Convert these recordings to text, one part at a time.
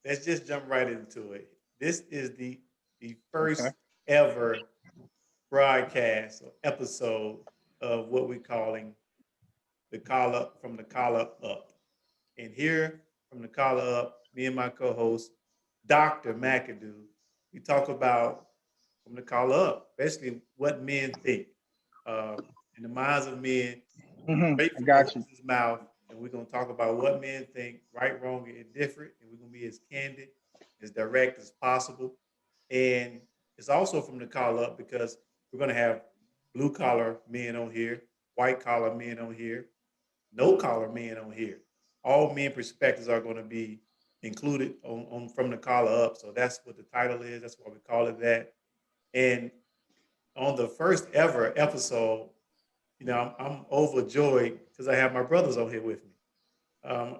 let's just jump right into it. This is the Okay. first ever broadcast or episode of what we're calling the collar from the collar up. And here from the collar up, me and my co-host, Dr. McAdoo, we talk about from the collar up, basically what men think. Uh, in the minds of men, straight I from the got you. horse's mouth, and we're gonna talk about what men think, right, wrong, and indifferent, and we're gonna be as candid, as direct as possible. And it's also from the collar up because we're gonna have blue collar men on here, white collar men on here, no collar men on here. All men perspectives are gonna be included on from the collar up. So that's what the title is. That's why we call it that. And on the first ever episode, I'm overjoyed because I have my brothers on here with me.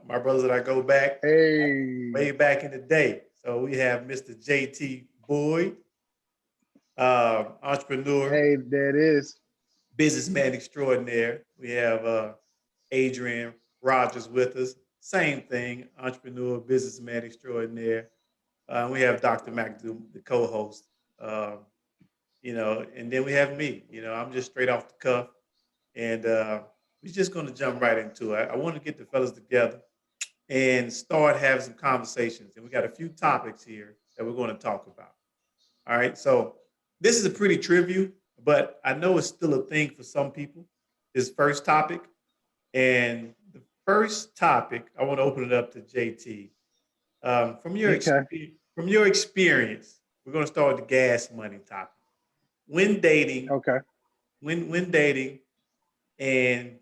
My brothers that I go back Hey, way back in the day. So we have Mr. JT Boyd, entrepreneur, hey, there it is. businessman extraordinaire. We have Adrian Rogers with us. Same thing, entrepreneur, businessman extraordinaire. We have Dr. McAdoo, the co-host. Um, and then we have me. I'm just straight off the cuff. And we're just going to jump right into it. I want to get the fellas together and start having some conversations. And we got a few topics here that we're going to talk about. All right. So this is a pretty trivial, but I know it's still a thing for some people. This first topic. And the first topic, I want to open it up to JT. Okay. From your experience, we're going to start with the gas money topic. When dating, Okay. when dating, and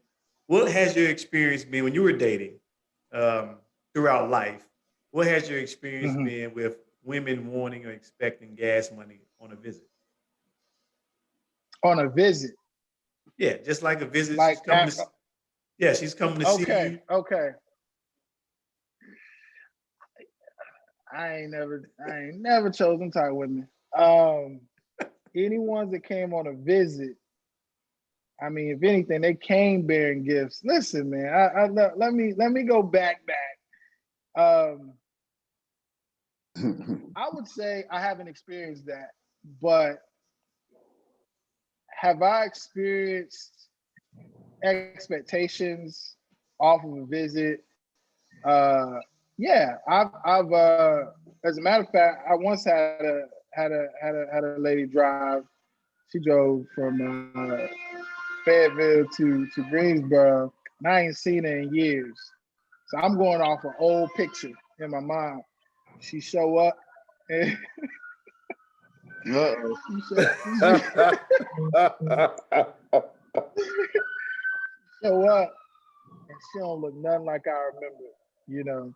what has your experience been when you were dating throughout life? What has your experience hmm been with women wanting or expecting gas money on a visit? On a visit, Yeah, just like a visit. like at, She's coming to see okay, you. okay. I ain't never chosen type women. Um, any ones that came on a visit, I mean, if anything, they came bearing gifts. Listen, man, let me go back. Um, I would say I haven't experienced that, but have I experienced expectations off of a visit? Uh, yeah, as a matter of fact, I once had a lady drive. She drove from Fayetteville to Greensboro, and I ain't seen her in years. So I'm going off an old picture in my mind. She show up and Uh-oh. she show up and she don't look nothing like I remember, you know.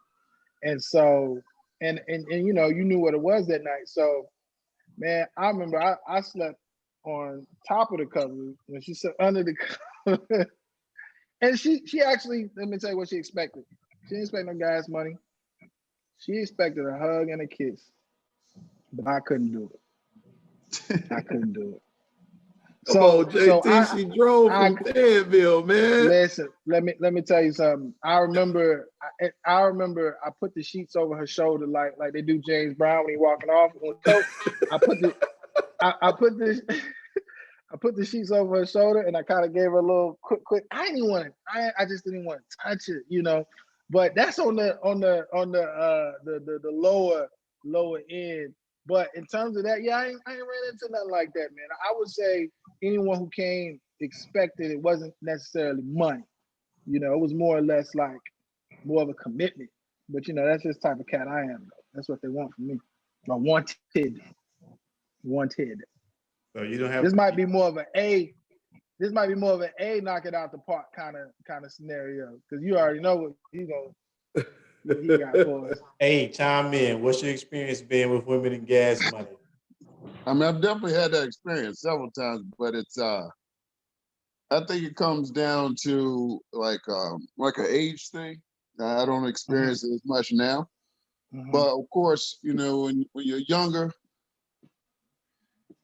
And so and you knew what it was that night. So man, I remember I slept on top of the cover when she slept under the cover. And she actually, let me tell you what she expected. She didn't expect no gas money. She expected a hug and a kiss, but I couldn't do it. I couldn't do it. Come on, So JT. She drove I from Fayetteville, man. listen. Let me tell you something. I remember I put the sheets over her shoulder like they do James Brown when he walking off on the coat. I put the I put the I put the sheets over her shoulder and I kind of gave her a little quick. I didn't want to. I just didn't want to touch it, you know. But that's on the lower end. But in terms of that, yeah, I ain't ran into nothing like that, man. I would say anyone who came expected it wasn't necessarily money. You know, it was more or less like more of a commitment. But you know, that's just the type of cat I am. Though. That's what they want from me. I wanted. So you don't have. This might be more of an A. This might be more of an A knock it out the park kind of scenario because you already know what he got for us. Hey, chime in. What's your experience been with women and gas money? I mean, I've definitely had that experience several times, but it's I think it comes down to like an age thing. I don't Mm-hmm. experience it as much now, Mm-hmm. but of course, you know, when you're younger,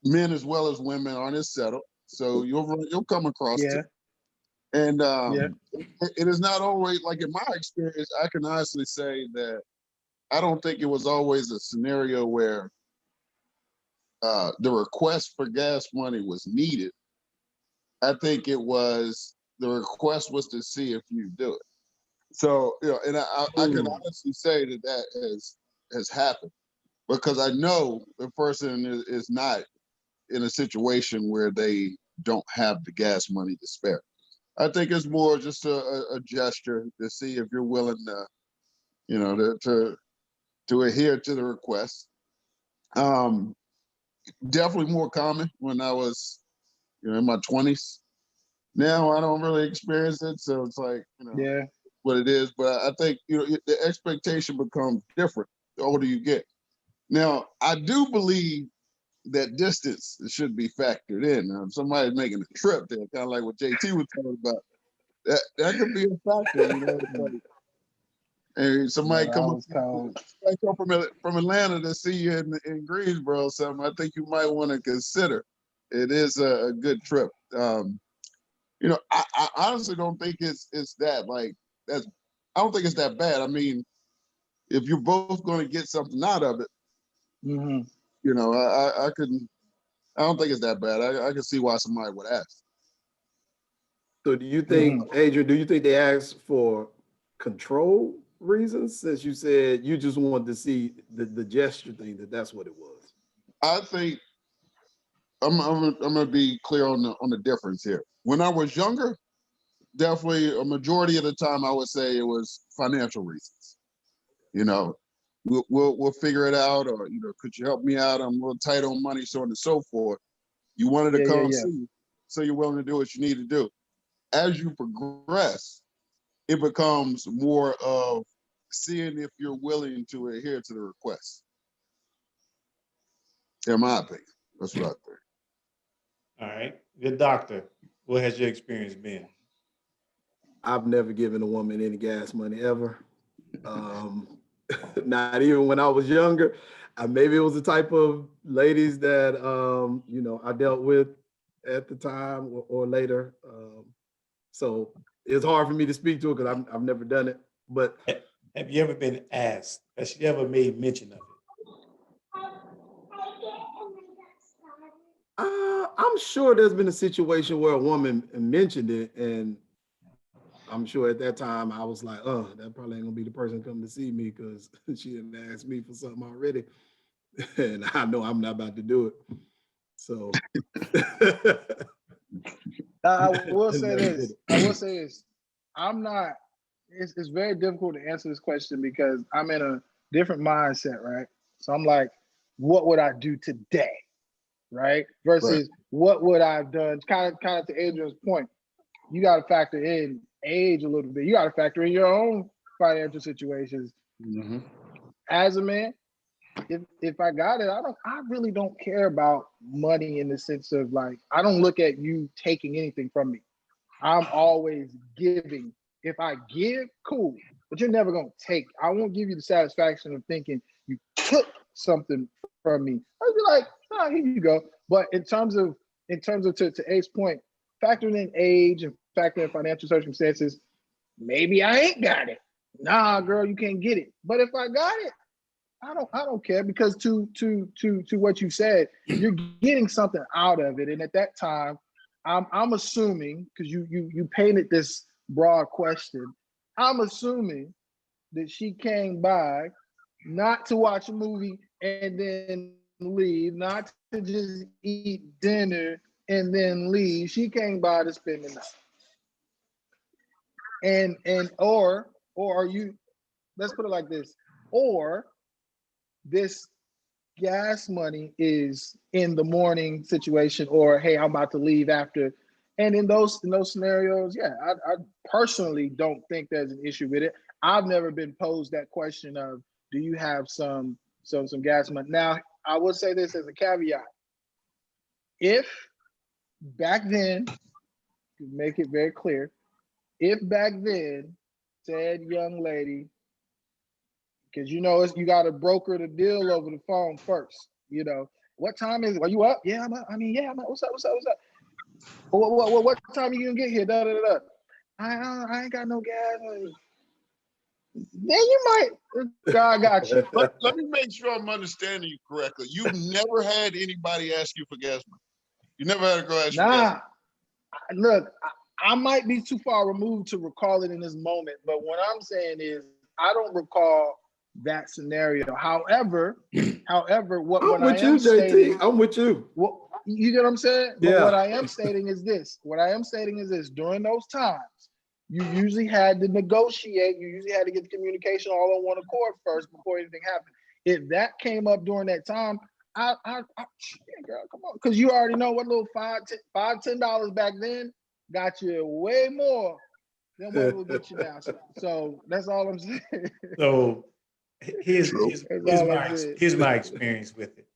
men as well as women aren't as settled, so you'll come across it, Yeah. and Yeah. it is not always like in my experience. I can honestly say that I don't think it was always a scenario where the request for gas money was needed. I think it was the request was to see if you do it. So, and I can honestly say that has happened because I know the person is not in a situation where they don't have the gas money to spare. I think it's more just a gesture to see if you're willing to, to adhere to the request. Definitely more common when I was, in my 20s. Now I don't really experience it, so it's like, Yeah. what it is. But I think the expectation becomes different the older you get. Now I do believe that distance should be factored in. Now, if somebody's making a trip there, kind of like what JT was talking about, that could be a factor. It's like, and Yeah, somebody that come up, was cold. from Atlanta to see you in Greensboro or something, I think you might want to consider. It is a good trip. I honestly don't think it's that like that's. I don't think it's that bad. I mean, if you're both going to get something out of it, Mm-hmm. I couldn't. I don't think it's that bad. I can see why somebody would ask. So do you think, Mm-hmm. Adrian, do you think they asked for control reasons? Since you said you just wanted to see the gesture thing, that's what it was. I think I'm gonna be clear on the difference here. When I was younger, definitely a majority of the time I would say it was financial reasons. You know, we'll figure it out, or could you help me out? I'm a little tight on money, so on and so forth. You wanted to Yeah, yeah, come yeah. see, so you're willing to do what you need to do. As you progress, it becomes more of seeing if you're willing to adhere to the request. In my opinion, that's what I think. All right. Good doctor. What has your experience been? I've never given a woman any gas money ever. Um, Not even when I was younger. Maybe it was the type of ladies that I dealt with at the time or later. So it's hard for me to speak to it because I've never done it. But Have you ever been asked? Has she ever made mention of it? I'm sure there's been a situation where a woman mentioned it, and I'm sure at that time I was like, "Oh, that probably ain't gonna be the person coming to see me because she didn't ask me for something already, and I know I'm not about to do it." So I will I say never did this. it. I will say this. I'm not. It's very difficult to answer this question because I'm in a different mindset, right? So I'm like, what would I do today, right? Right. Versus what would I have done? Kind of to Adrian's point. You got to factor in age a little bit. You got to factor in your own financial situations. Mm-hmm. As a man, if I got it, I really don't care about money in the sense of like I don't look at you taking anything from me. I'm always giving. If I give, cool, but you're never gonna take. I won't give you the satisfaction of thinking you took something from me. I'd be like, oh, here you go. But in terms of to A's point, factoring in age and factoring in financial circumstances, maybe I ain't got it. Nah, girl, you can't get it. But if I got it, I don't care because to what you said, you're getting something out of it. And at that time, I'm assuming because you painted this broad question, I'm assuming that she came by not to watch a movie and then leave, not to just eat dinner and then leave. She came by to spend the night. Or are you, let's put it like this, or this gas money is in the morning situation, or hey, I'm about to leave after. And in those scenarios, yeah, I personally don't think there's an issue with it. I've never been posed that question of do you have some gas money. Now I would say this as a caveat. If back then, to make it very clear, if back then said young lady, because you got to broker the deal over the phone first. What time is it? Are you up? Yeah, I'm up. I mean, yeah, I'm up. What's up? What's up? What's up? What time are you gonna get here? Da da da. I ain't got no gas money. then you might. God got you. Let me make sure I'm understanding you correctly. You've never had anybody ask you for gas money. You never had a girl ask you for gas money. Look, I might be too far removed to recall it in this moment, but what I'm saying is I don't recall that scenario. However, what I'm I with you, am JT. stating, I'm with you. you get what I'm saying? But Yeah. what I am stating is this. What I am stating is this. During those times, you usually had to negotiate. You usually had to get the communication all on one accord first before anything happened. If that came up during that time, I shit, girl, come on, because you already know what little $5-10 back then got you way more than what it will get you now. So that's all I'm saying. So here's True. here's my experience with it.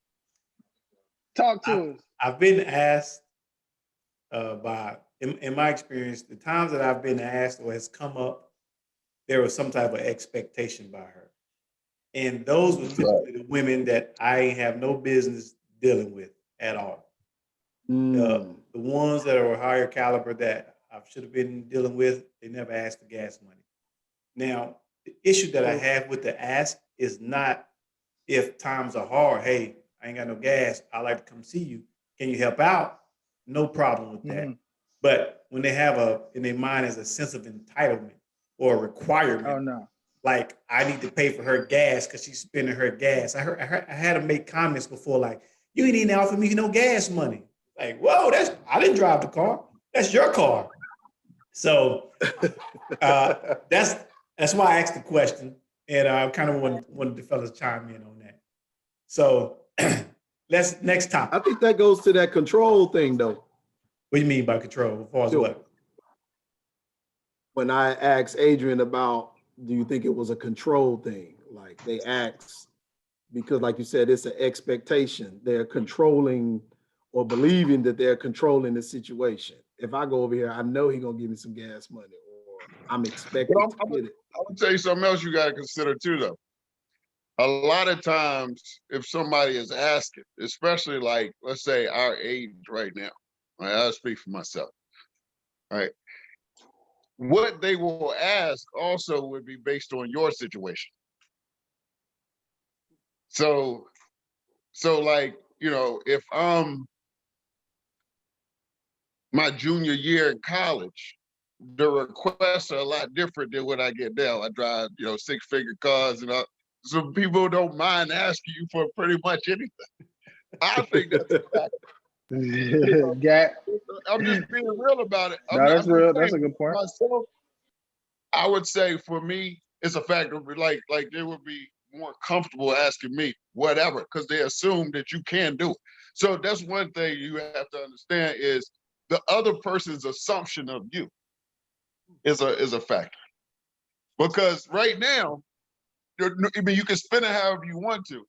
Talk to us. I've been asked by in my experience, the times that I've been asked or has come up, there was some type of expectation by her. And those were typically the women that I have no business dealing with at all. The ones that are higher caliber that I should have been dealing with, they never asked for gas money. Now, the issue that I have with the ask is not if times are hard. Hey, I ain't got no gas. I like to come see you. Can you help out? No problem with that. But when they have in their mind as a sense of entitlement or a requirement, Oh no. like I need to pay for her gas because she's spending her gas. I had to make comments before like, you ain't even offer me no gas money. Like, whoa, I didn't drive the car. That's your car. So that's why I asked the question, and I kind of wanted the fellas chime in on that. So let's next topic. I think that goes to that control thing, though. What do you mean by control? As far as what? When I asked Adrian about, do you think it was a control thing? Like they asked, because like you said, it's an expectation. They're controlling or believing that they're controlling the situation. If I go over here, I know he's gonna give me some gas money, or I'm expected to get it. I'm gonna tell you something else you gotta consider too, though. A lot of times, if somebody is asking, especially like, let's say our age right now, right, I'll speak for myself, right? What they will ask also would be based on your situation. So like, if I'm my junior year in college, the requests are a lot different than what I get now. I drive, 6-figure cars and all. So people don't mind asking you for pretty much anything. I think that's a fact. I'm just being real about it. No, that's real. That's a good point. Myself, I would say for me, it's a fact of like they would be more comfortable asking me whatever because they assume that you can do it. So that's one thing you have to understand is the other person's assumption of you is a factor. Because right now, I mean, you can spin it however you want to.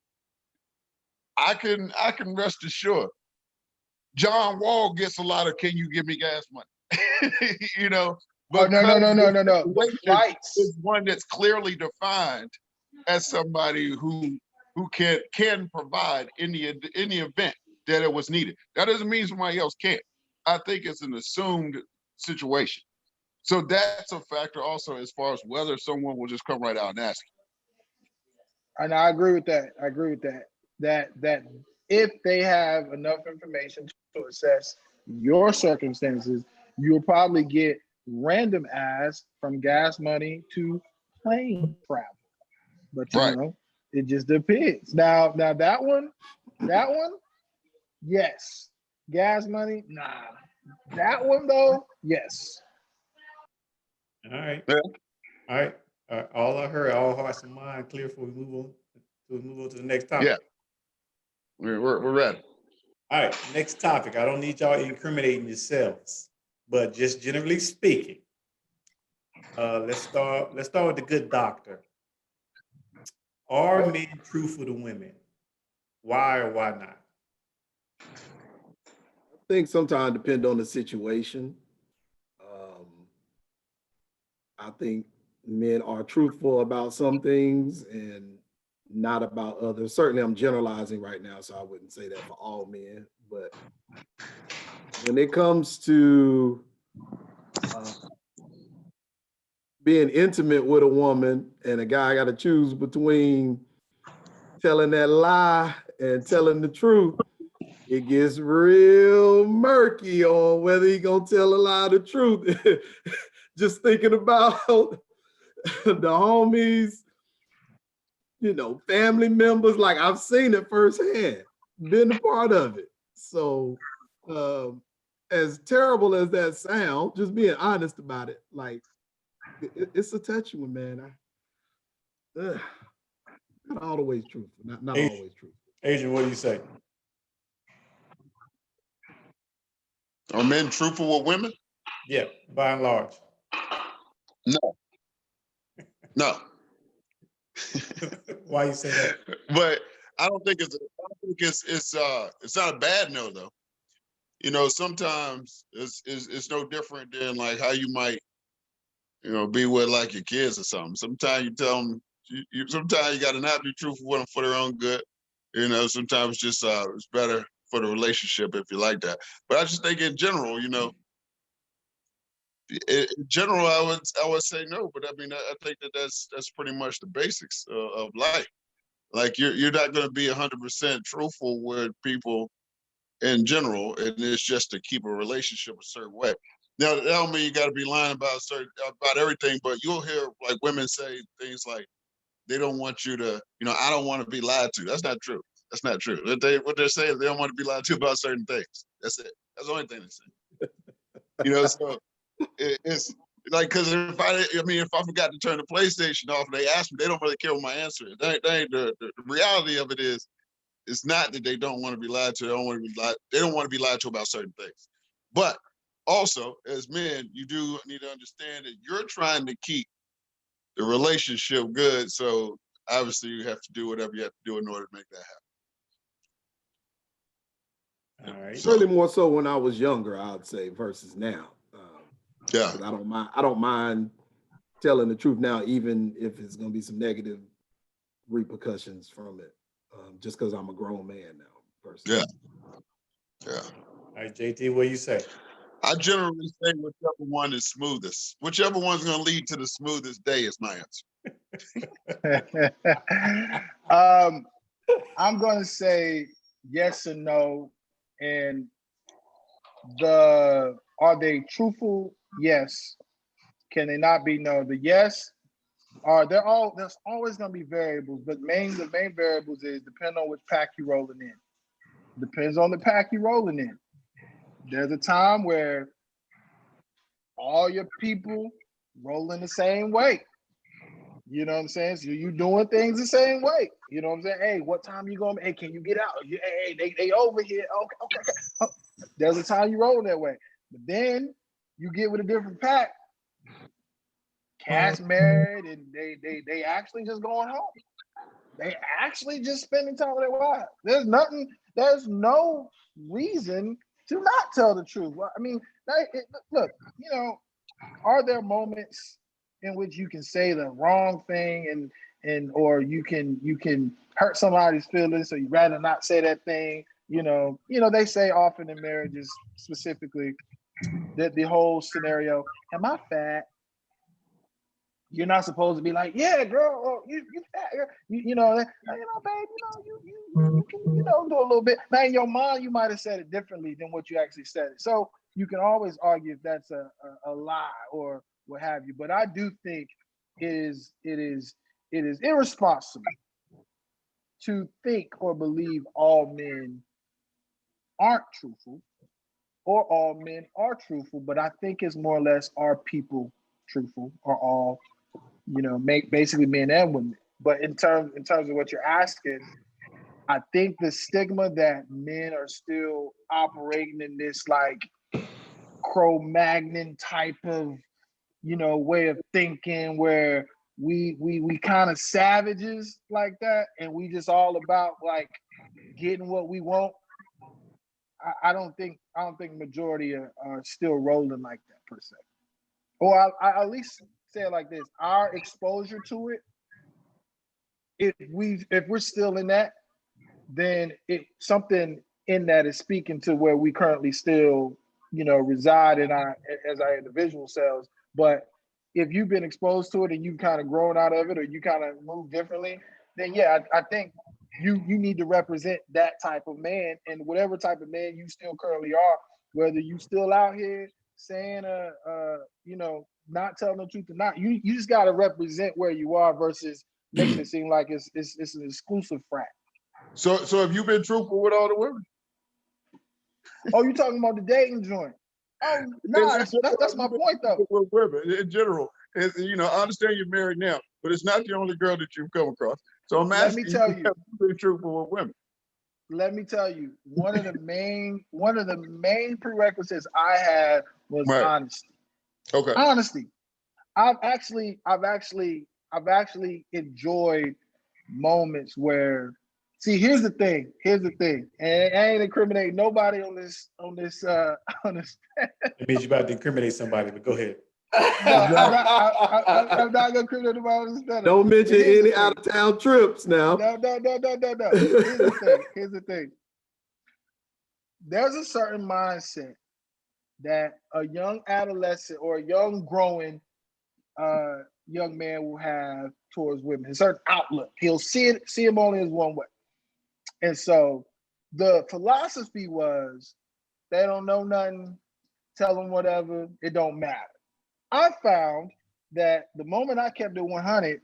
I can rest assured. John Wall gets a lot of "Can you give me gas money?" But no. The flights is one that's clearly defined as somebody who can provide in the event that it was needed. That doesn't mean somebody else can't. I think it's an assumed situation. So that's a factor also as far as whether someone will just come right out and ask you. And I agree with that. That if they have enough information to assess your circumstances, you'll probably get random asks from gas money to plane travel. But it just depends. Now that one, yes. Gas money, nah. That one though, yes. All right. Yeah. All right. All I heard, all hearts and minds clear before we move on to the next topic. Yeah. We're ready. All right, next topic. I don't need y'all incriminating yourselves, but just generally speaking, let's start with the good doctor. Are men truthful to women? Why or why not? I think sometimes depend on the situation. I think men are truthful about some things and not about others. Certainly, I'm generalizing right now, so I wouldn't say that for all men. But when it comes to being intimate with a woman and a guy got to choose between telling that lie and telling the truth, it gets real murky on whether he gonna tell a lie or the truth. Just thinking about the homies, family members, like I've seen it firsthand, been a part of it. So as terrible as that sounds, just being honest about it, like it's a touchy one, man. Not always truthful, not Adrian, always truthful. Adrian, what do you say? Are men truthful with women? Yeah, by and large. No, no. Why you say that? But I don't think it's not a bad no though. Sometimes it's no different than like how you might be with like your kids or something. Sometimes you tell them, sometimes you got to not be truthful with them for their own good. Sometimes it's just it's better for the relationship if you like that. But I just think in general, I would say no. But I mean, I think that's pretty much the basics of life. Like you're not going to be 100% truthful with people in general, and it's just to keep a relationship a certain way. Now, that don't mean you got to be lying about everything, but you'll hear like women say things like they don't want you to, I don't want to be lied to. That's not true. That's not true. What they're saying is they don't want to be lied to about certain things. That's it. That's the only thing they say. So it's like because if I forgot to turn the PlayStation off and they ask me, they don't really care what my answer is. The reality of it is, it's not that they don't want to be lied to. They don't want to be lied. They don't want to be lied to about certain things. But also, as men, you do need to understand that you're trying to keep the relationship good. So obviously, you have to do whatever you have to do in order to make that happen. All right. Certainly more so when I was younger, I'd say, versus now. Yeah. I don't mind telling the truth now, even if it's going to be some negative repercussions from it, just because I'm a grown man now. Personally. Yeah. All right, JT, what do you say? I generally say whichever one is smoothest. Whichever one's going to lead to the smoothest day is my answer. I'm going to say yes and no. And are they truthful? Yes. Can they not be? No. The yes there's always going to be variables, but the main variables is depending on which pack you're rolling in. Depends on the pack you're rolling in. There's a time where all your people rolling the same way. You know what I'm saying? So you doing things the same way. You know what I'm saying? Hey, what time you going? Hey, can you get out? Hey, they over here. Okay. Oh, there's a time you rolling that way. But then you get with a different pack, cast married, and they actually just going home. They actually just spending time with their wives. There's no reason to not tell the truth. I mean, look, are there moments in which you can say the wrong thing and or you can hurt somebody's feelings, so you'd rather not say that thing? They say often in marriages specifically that the whole scenario, am I fat? You're not supposed to be like, yeah, girl, you fat, girl. Babe, you can, do a little bit. Now in your mind, you might have said it differently than what you actually said it. So you can always argue if that's a lie or what have you. But I do think it is irresponsible to think or believe all men aren't truthful or all men are truthful. But I think it's more or less, are people truthful or all, make basically men and women. But in terms of what you're asking, I think the stigma that men are still operating in this like Cro-Magnon type of, way of thinking where we kind of savages like that, and we just all about like getting what we want. I don't think majority are still rolling like that per se. Or I at least say it like this: our exposure to it, if we're still in that, then something in that is speaking to where we currently still, reside in as our individual selves. But if you've been exposed to it and you've kind of grown out of it or you kind of move differently, then yeah, I think you need to represent that type of man, and whatever type of man you still currently are, whether you still out here saying you know, not telling the truth or not, you just got to represent where you are versus making it seem like it's an exclusive frat. So have you been truthful with all the women? Oh, you talking about the dating joint? Oh, nah, that's my point though. With women in general. You know, I understand you're married now, but it's not the only girl that you've come across. So I'm Let me asking tell you, you. have you been truthful with women? Let me tell you, one of the main prerequisites I had was Right. honesty. Okay. Honesty. I've actually enjoyed moments where, see, here's the thing, and I ain't incriminating nobody on this on this. It means you're about to incriminate somebody, but go ahead. No, I'm not gonna incriminate nobody on this better. Don't mention any out of town trips now. No. Here's the thing. There's a certain mindset that a young adolescent or a young growing young man will have towards women. A certain outlook. He'll see him only as one way. And so the philosophy was, they don't know nothing, tell them whatever, it don't matter. I found that the moment I kept it 100,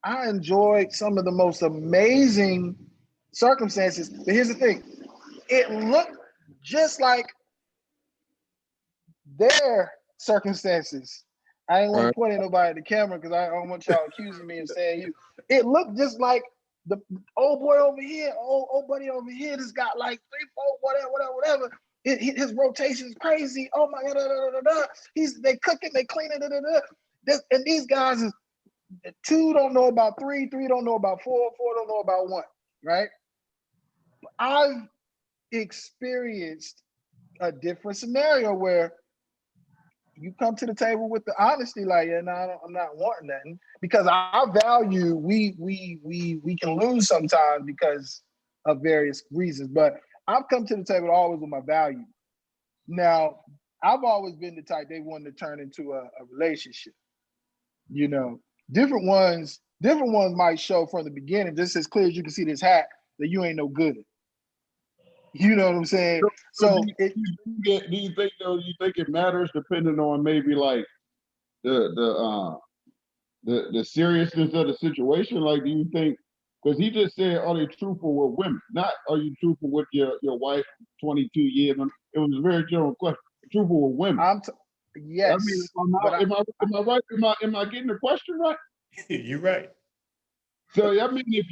I enjoyed some of the most amazing circumstances. But here's the thing, it looked just like their circumstances. I ain't want to point at nobody at the camera because I don't want y'all accusing me of saying you. It looked just like the old boy over here, old buddy over here just got like 3, 4, whatever. His rotation is crazy. Oh my God, they cooking, they cleaning, and these guys is 2 don't know about 3, 3 don't know about 4, 4 don't know about 1, right? I've experienced a different scenario where you come to the table with the honesty, like, yeah, no, I'm not wanting nothing, because our value, we can lose sometimes because of various reasons. But I've come to the table always with my value. Now, I've always been the type they wanted to turn into a relationship. You know, different ones might show from the beginning, just as clear as you can see this hat, that you ain't no good. You know what I'm saying? So do you think though? You think it matters depending on maybe like the seriousness of the situation? Like, do you think? Because he just said, are they truthful with women? Not are you truthful with your wife 22 years? It was a very general question. Truthful with women. Yes. I mean, am I right? Am I getting the question right? You're right. So I mean, if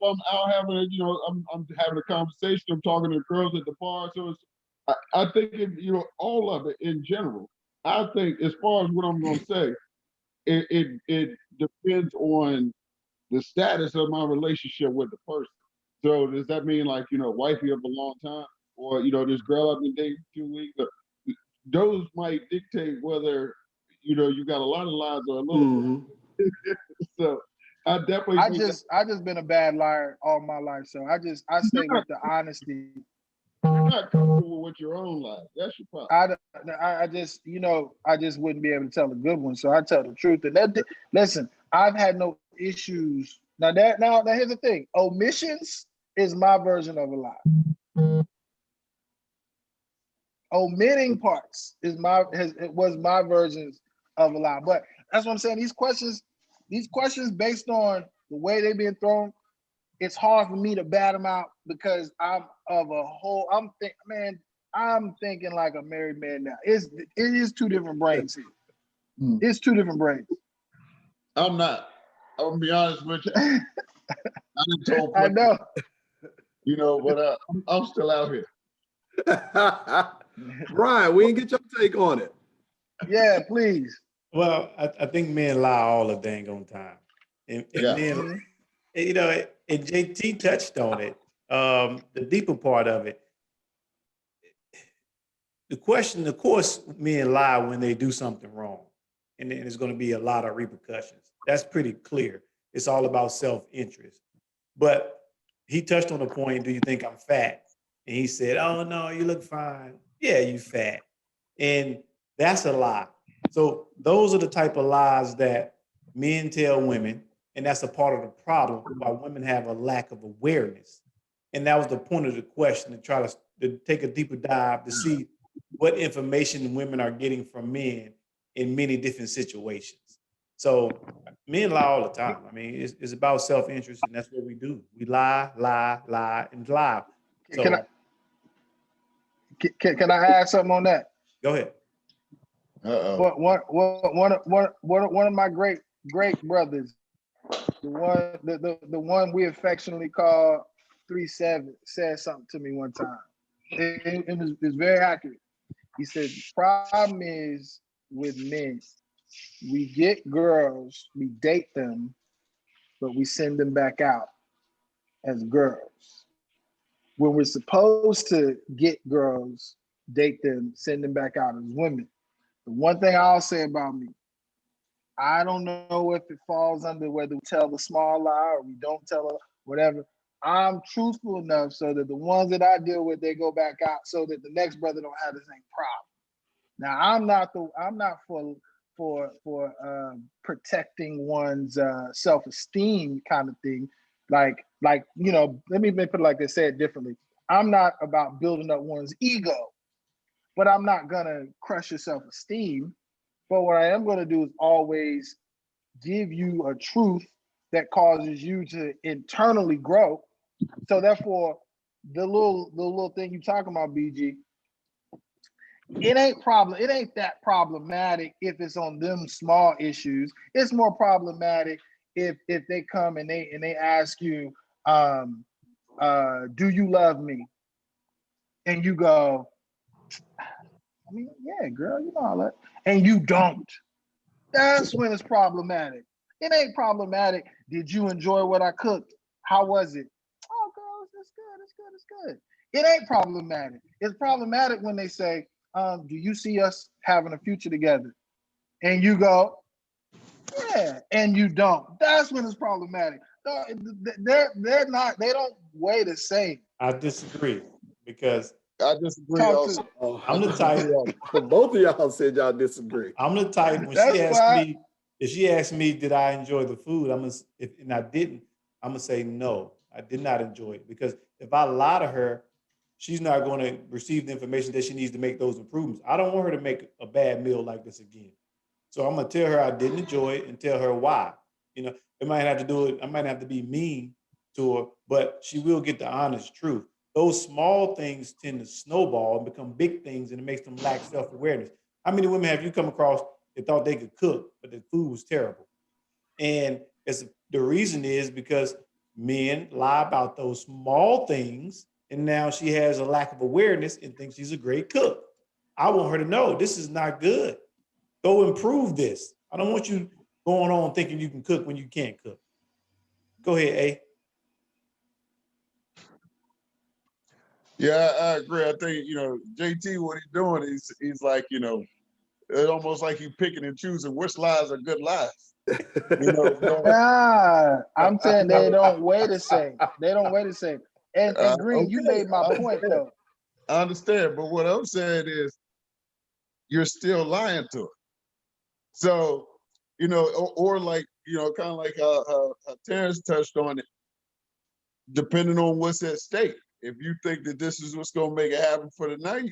I'm out having I'm having a conversation, I'm talking to girls at the bar. So I think all of it in general. I think as far as what I'm going to say, it depends on the status of my relationship with the person. So does that mean like wifey of a long time, or this girl I've been dating 2 weeks? Those might dictate whether you got a lot of lies or a little. Mm-hmm. So. I just been a bad liar all my life, so I stay with the honesty. You're not comfortable with your own life. That's your problem. I just wouldn't be able to tell a good one, so I tell the truth. And listen, I've had no issues. Now here's the thing: omissions is my version of a lie. Omitting parts was my versions of a lie. But that's what I'm saying. These questions based on the way they've been thrown, it's hard for me to bat them out because I'm thinking like a married man now. It is 2 different brains here. It's 2 different brains. I'm not. I'm gonna be honest with you. I know. But I'm still out here. Brian, we didn't get your take on it. Yeah, please. Well, I think men lie all the dang on time, and men, and JT touched on it. The deeper part of it, the question, of course, men lie when they do something wrong, and then there's going to be a lot of repercussions. That's pretty clear. It's all about self-interest. But he touched on the point, do you think I'm fat? And he said, oh, no, you look fine. Yeah, you fat. And that's a lie. So those are the type of lies that men tell women, and that's a part of the problem why women have a lack of awareness. And that was the point of the question, to try to take a deeper dive to see what information women are getting from men in many different situations. So men lie all the time. I mean, it's about self-interest, and that's what we do. We lie, lie, lie, and lie. Can I So can I add something on that? go ahead. One of my great brothers, the one we affectionately call 37, said something to me one time. It was very accurate. He said, the problem is with men, we get girls, we date them, but we send them back out as girls. When we're supposed to get girls, date them, send them back out as women. The one thing I'll say about me, I don't know if it falls under whether we tell the small lie or we don't tell her, whatever. I'm truthful enough so that the ones that I deal with, they go back out so that the next brother don't have the same problem. Now I'm not for protecting one's self-esteem kind of thing. Like let me put it like this, say it differently. I'm not about building up one's ego, but I'm not gonna crush your self-esteem. But what I am gonna do is always give you a truth that causes you to internally grow. So therefore, the little thing you talking about, BG, it ain't that problematic if it's on them small issues. It's more problematic if they come and they ask you, do you love me? And you go, I mean, yeah, girl, you know all that. And you don't. That's when it's problematic. It ain't problematic. Did you enjoy what I cooked? How was it? Oh, girl, it's good. It's good. It's good. It ain't problematic. It's problematic when they say, do you see us having a future together? And you go, yeah, and you don't. That's when it's problematic. They're not, they don't weigh the same. I disagree because I disagree Talk also. to Oh, I'm the type. both of y'all said y'all disagree. I'm the type when she that's asked why me, if she asked me, did I enjoy the food? And I didn't, I'm gonna say no, I did not enjoy it, because if I lie to her, she's not going to receive the information that she needs to make those improvements. I don't want her to make a bad meal like this again. So I'm gonna tell her I didn't enjoy it and tell her why. You know, it might have to do it. I might have to be mean to her, but she will get the honest truth. Those small things tend to snowball and become big things, and it makes them lack self-awareness. How many women have you come across that thought they could cook, but the food was terrible? And the reason is because men lie about those small things, and now she has a lack of awareness and thinks she's a great cook. I want her to know this is not good. Go improve this. I don't want you going on thinking you can cook when you can't cook. Go ahead, A. Yeah, I agree. I think, JT, what he's doing is he's like, it's almost like you picking and choosing which lies are good lies. Nah, I'm saying they No, don't weigh the same. They don't weigh the same. And Green, you okay, made my point though. I understand, but what I'm saying is you're still lying to her. So, or like, kind of like how Terrence touched on it, depending on what's at stake. If you think that this is what's going to make it happen for the night,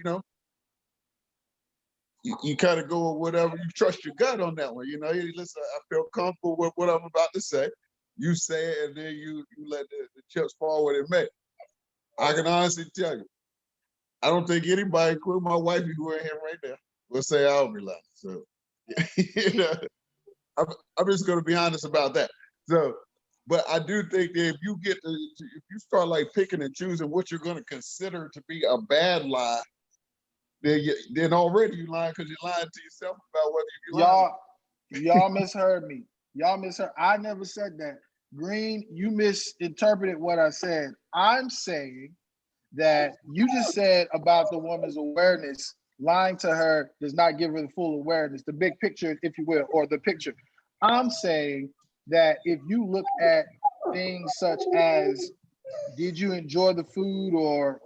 you kind of go with whatever, you trust your gut on that one. Hey, listen, I feel comfortable with what I'm about to say. You say it, and then you let the chips fall where they may. I can honestly tell you, I don't think anybody, including my wife, who are here right now, will say I'll be lying. So, I'm just going to be honest about that. So, but I do think that if you start like picking and choosing what you're going to consider to be a bad lie, then already you lying, because you're lying to yourself about whether you're lying. Y'all misheard me. Y'all misheard. I never said that. Green, you misinterpreted what I said. I'm saying that you just said about the woman's awareness, lying to her does not give her the full awareness, the big picture, if you will, or the picture. I'm saying that if you look at things such as, did you enjoy the food, or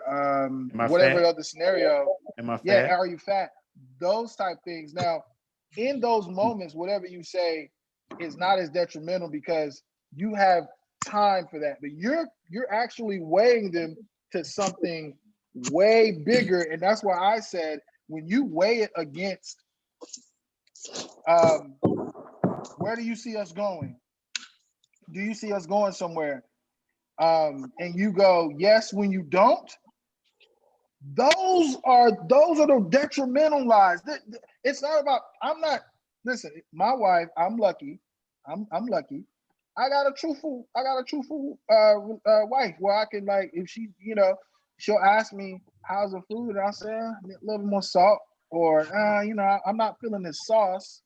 Am I whatever fat? other scenario? Am I Yeah, fat? are you fat? Those type things. Now, in those moments, whatever you say is not as detrimental because you have time for that. But you're actually weighing them to something way bigger. And that's why I said when you weigh it against where do you see us going? Do you see us going somewhere? And you go, yes, when you don't, those are the detrimental lies. It's not about, listen, my wife, I'm lucky. I'm lucky. I got a truthful wife where I can, like, if she, she'll ask me, how's the food? And I'll say, a little more salt, or I'm not feeling this sauce,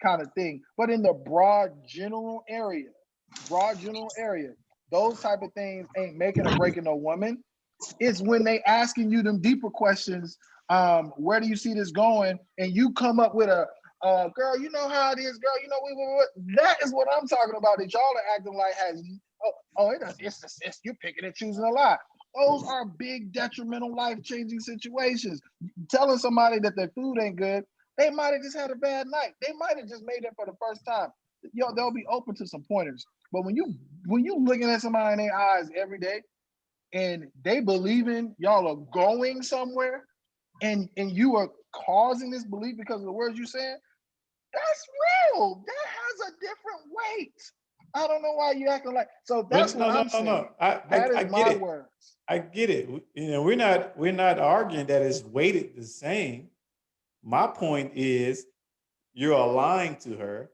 kind of thing. But in the broad general area, those type of things ain't making or breaking no woman. It's when they asking you them deeper questions. Where do you see this going? And you come up with a girl, you know how it is, girl. That is what I'm talking about. That y'all are acting like has it's you're picking and choosing a lot. Those are big detrimental, life-changing situations. Telling somebody that their food ain't good, they might have just had a bad night. They might have just made it for the first time. They'll be open to some pointers. But when you looking at somebody in their eyes every day, and they believing y'all are going somewhere, and you are causing this belief because of the words you're saying, that's real. That has a different weight. I don't know why you acting like. So that's what I'm saying. No. That is I get my it. words. I get it. We're not arguing that it's weighted the same. My point is you're lying to her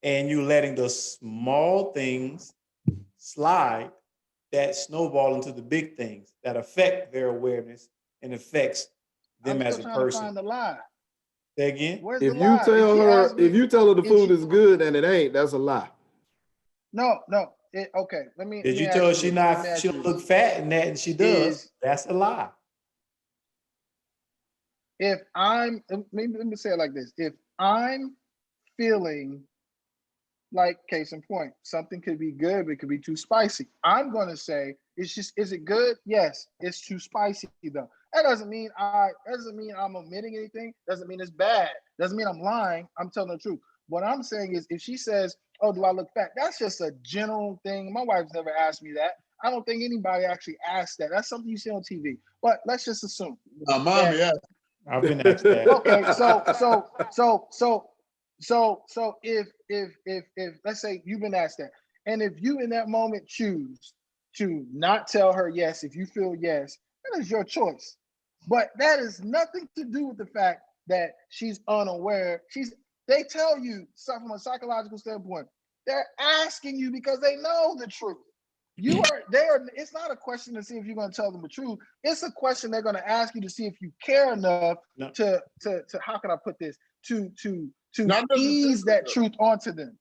and you're letting the small things slide that snowball into the big things that affect their awareness and affects them I'm as still a trying to person. find the lie. Say again? Where's If the you lie? if you tell her the food is good and it ain't, that's a lie. No. Okay. Let me Did you ask tell her you this. she don't look fat in that and she does? That's a lie. If I'm, maybe let me say it like this. If I'm feeling like, case in point, something could be good, but it could be too spicy, I'm going to say, is it good? Yes, it's too spicy though. That doesn't mean I'm omitting anything. Doesn't mean it's bad. Doesn't mean I'm lying. I'm telling the truth. What I'm saying is, if she says, oh, do I look fat? That's just a general thing. My wife's never asked me that. I don't think anybody actually asked that. That's something you see on TV. But let's just assume. Mommy asked. I've been asked that. Okay, so if let's say you've been asked that, and if you in that moment choose to not tell her yes, if you feel yes, that is your choice. But that is nothing to do with the fact that she's unaware. They tell you something from a psychological standpoint. They're asking you because they know the truth. It's not a question to see if you're going to tell them the truth. It's a question they're going to ask you to see if you care enough to how can I put this, to ease that truth onto them.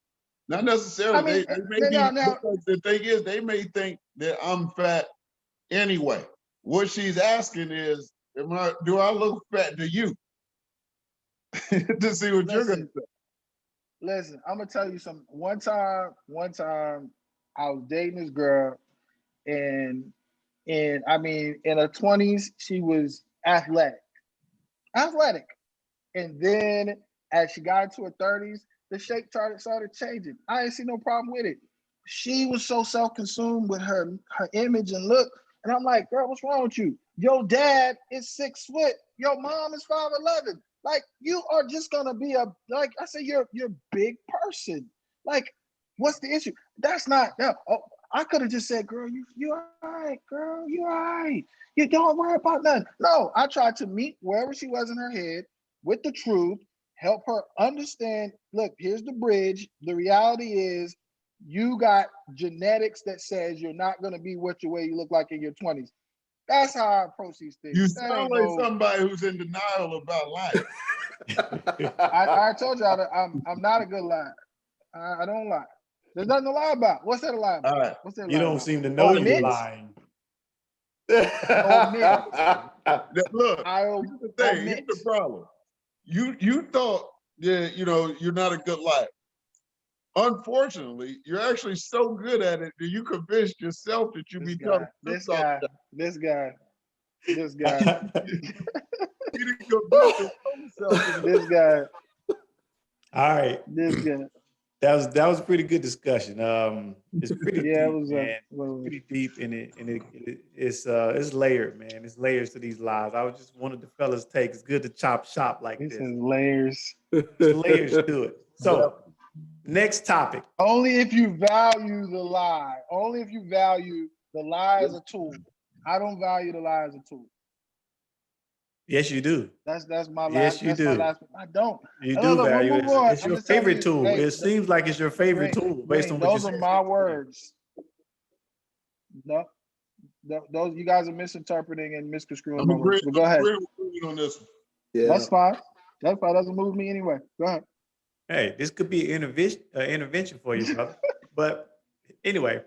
Not necessarily. I mean, they may be, because the thing is, they may think that I'm fat anyway. What she's asking is, do I look fat to you? To see what you're going to say. Listen, I'm gonna tell you something. One time, I was dating this girl, and I mean, in her 20s, she was athletic, and then as she got into her 30s, the shape started changing. I ain't see no problem with it. She was so self-consumed with her image and look, and I'm like, girl, what's wrong with you? Your dad is 6 foot. Your mom is 5'11". Like, you are just gonna be like I said, you're a big person. Like, what's the issue? That's not no. Oh, I could have just said, girl, you all right, girl, you all right. You don't worry about nothing. No, I tried to meet wherever she was in her head with the truth, help her understand. Look, here's the bridge. The reality is, you got genetics that says you're not gonna be what way you look like in your 20s. That's how I approach these things. You sound like somebody who's in denial about life. I told y'all that I'm not a good liar. I don't lie. There's nothing to lie about. What's that to lie about? All right. What's that You don't seem to know you're lying. Omit. Look, here's the thing. Here's the problem. You thought you're not a good liar. Unfortunately, you're actually so good at it that you convinced yourself that you become this guy. You didn't convince yourself. This guy. All right. This good. That was a pretty good discussion. It's pretty Yeah, it deep, was man. well, Pretty deep in it, and it's layered, man. It's layers to these lies. I was just wanted the fellas take. It's good to chop shop like this this. is layers. There's layers to it. Yep. So, next topic. Only if you value the lie. Only if you value the lie as a tool. I don't value the lie as a tool. Yes, you do. That's my Yes, last. you That's my do. last. I don't. You Look, do look, we'll value it. move on. It's I'm your just telling favorite you. tool. Hey, It seems like it's your favorite tool based on what you those are said. my words. No, those you guys are misinterpreting and misconstruing I'm my words. agreeing. But go I'm ahead. agreeing with you on this one. Yeah. That's fine. That's fine. Doesn't move me anyway. Go ahead. Hey, this could be an intervention for you, brother. But anyway,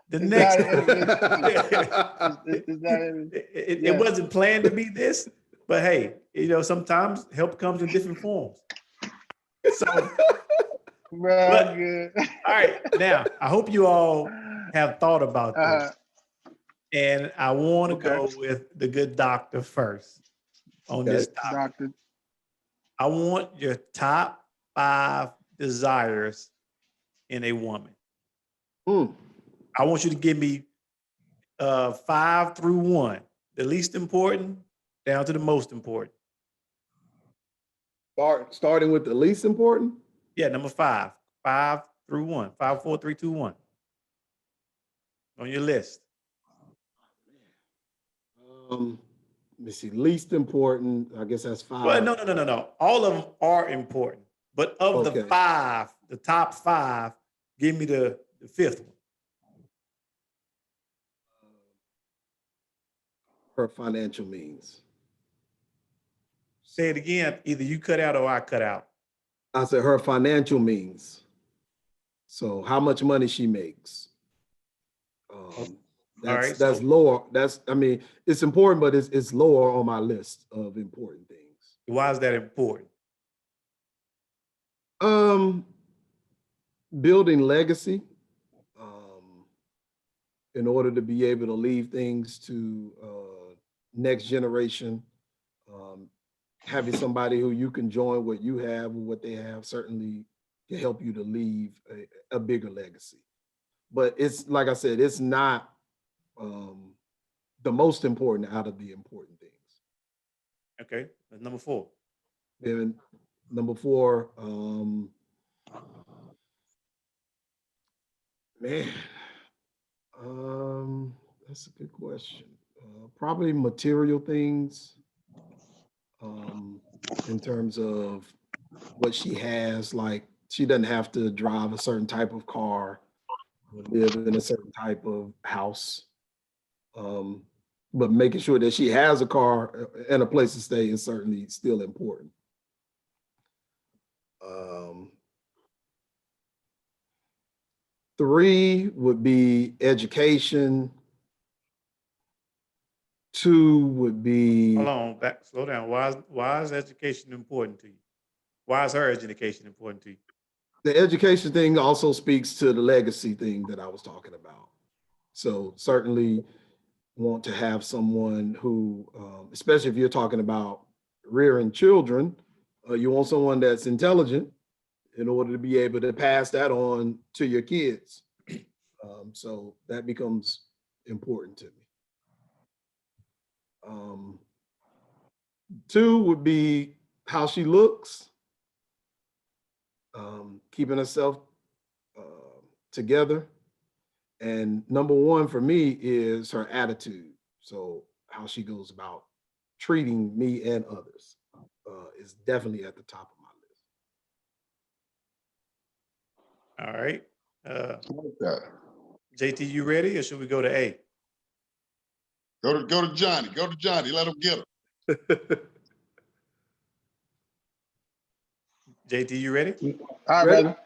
the It's next not an intervention. it, It's not an, it yeah. wasn't planned to be this, but hey, sometimes help comes in different forms. So, Bro, but good. all right, now I hope you all have thought about this, Uh, and I want to okay, go with the good doctor first on Okay. this topic. doctor. I want your top 5 desires in a woman. Mm. I want you to give me 5 through 1, the least important down to the most important. Starting with the least important. Yeah, number 5, 5 through 1, 5, 4, 3, 2, 1 on your list. Let me see. Least important. I guess that's 5. Well, no. All of them are important, but of the Okay. 5, the top 5, give me the 5th one. Her financial means. Say it again. Either you cut out or I cut out. I said her financial means. So how much money she makes. right, That's so- lower. I mean, it's important, but it's lower on my list of important things. Why is that important? Building legacy, in order to be able to leave things to next generation. Having somebody who you can join what you have or what they have certainly can help you to leave a bigger legacy. But it's like I said, it's not the most important out of the important things. Okay, that's number 4. Then number 4, man, that's a good question. Probably material things, in terms of what she has. Like she doesn't have to drive a certain type of car or live in a certain type of house. But making sure that she has a car and a place to stay is certainly still important. 3 would be education. 2 would be. Hold on, slow down. Why is education important to you? Why is her education important to you? The education thing also speaks to the legacy thing that I was talking about. So certainly want to have someone who, especially if you're talking about rearing children, you want someone that's intelligent in order to be able to pass that on to your kids. So that becomes important to me. 2 would be how she looks, keeping herself together. And number 1 for me is her attitude. So how she goes about treating me and others is definitely at the top of my list. All right. I like that. JT, you ready, or should we go to A? Go to Johnny. Go to Johnny. Let him get him. JT, you ready? All right, Ready? brother.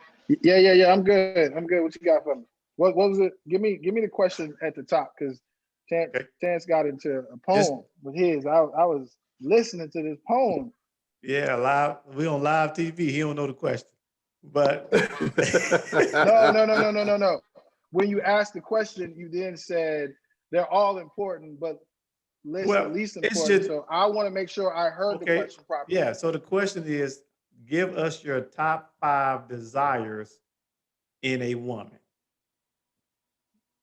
Yeah. I'm good. What you got for me? What was it? Give me the question at the top, because Chance got into a poem with his. I was listening to this poem. Yeah, live. We on live TV. He don't know the question, but No. When you asked the question, you then said they're all important, but list the least it's important. just So I want to make sure I heard the okay. question properly. Yeah. So the question is, Give us your top 5 desires in a woman.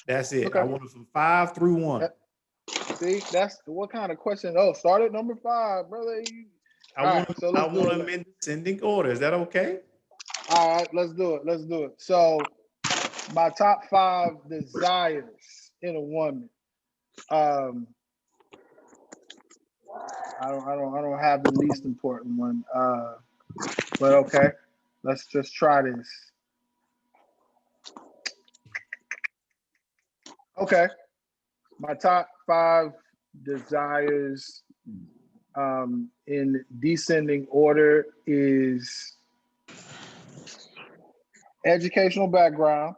That's it. I Okay. want it from 5 through 1. See, that's what kind of question. Oh, start at number 5, brother. All right, so I let's do want it. them in descending order. Is that okay? All right, let's do it. Let's do it. So my top 5 desires in a woman. I don't have the least important one. But okay, let's just try this. Okay, my top 5 desires in descending order is educational background.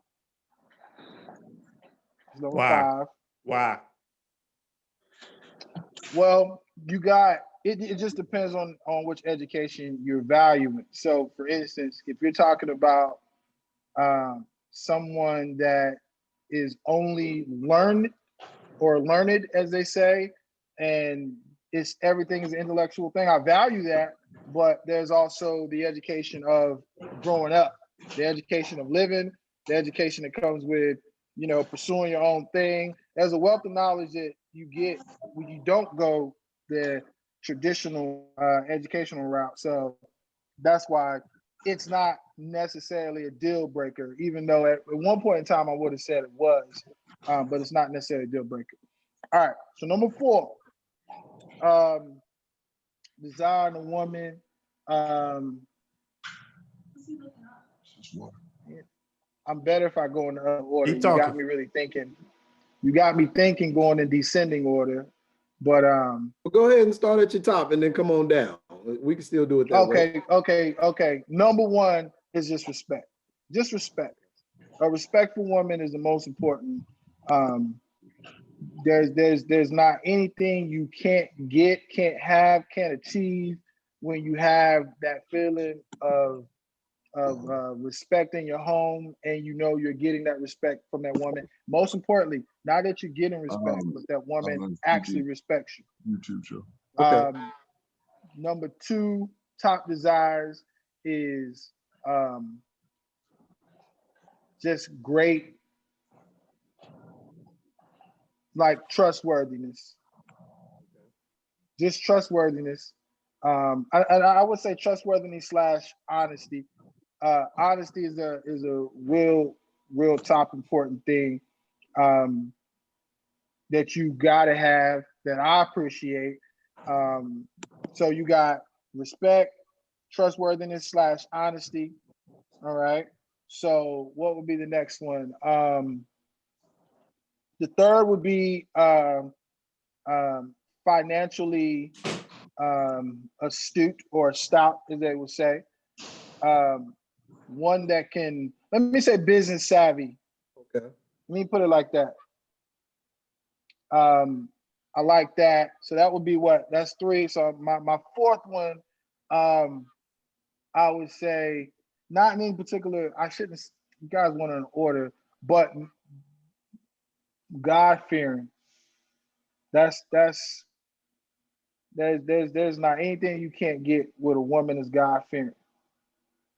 Number Why? 5. Why? Well, you got it. It just depends on which education you're valuing. So, for instance, if you're talking about someone that is only learned, as they say, and it's everything is an intellectual thing. I value that, but there's also the education of growing up, the education of living, the education that comes with, pursuing your own thing. There's a wealth of knowledge that you get when you don't go the traditional educational route. So that's why it's not necessarily a deal breaker, even though at one point in time I would have said it was, but it's not necessarily a deal breaker. All right, so number 4, desiring a woman. I'm better if I go in the other order. Keep You got talking. me really thinking. You got me thinking going in descending order. But Well, go ahead and start at your top and then come on down. We can still do it that way. okay. Number 1 is just respect. Just respect. A respectful woman is the most important. There's not anything you can't get, can't have, can't achieve when you have that feeling of respect in your home, and you're getting that respect from that woman. Most importantly, not that you're getting respect, but that woman actually respects you. YouTube show. Okay. Number 2 top desires is just great, like trustworthiness. Just trustworthiness. I would say trustworthiness / honesty. Honesty is a real top important thing that you gotta have, that I appreciate. So you got respect, trustworthiness / honesty. All right. So what would be the next one? The third would be financially astute or stout, as they would say. One that can, let me say, business savvy. Okay. Let me put it like that. I like that. So that would be what? That's 3. So my 4th one, I would say, not in any particular. I shouldn't. You guys want an order, but God fearing. There's not anything you can't get with a woman is God fearing.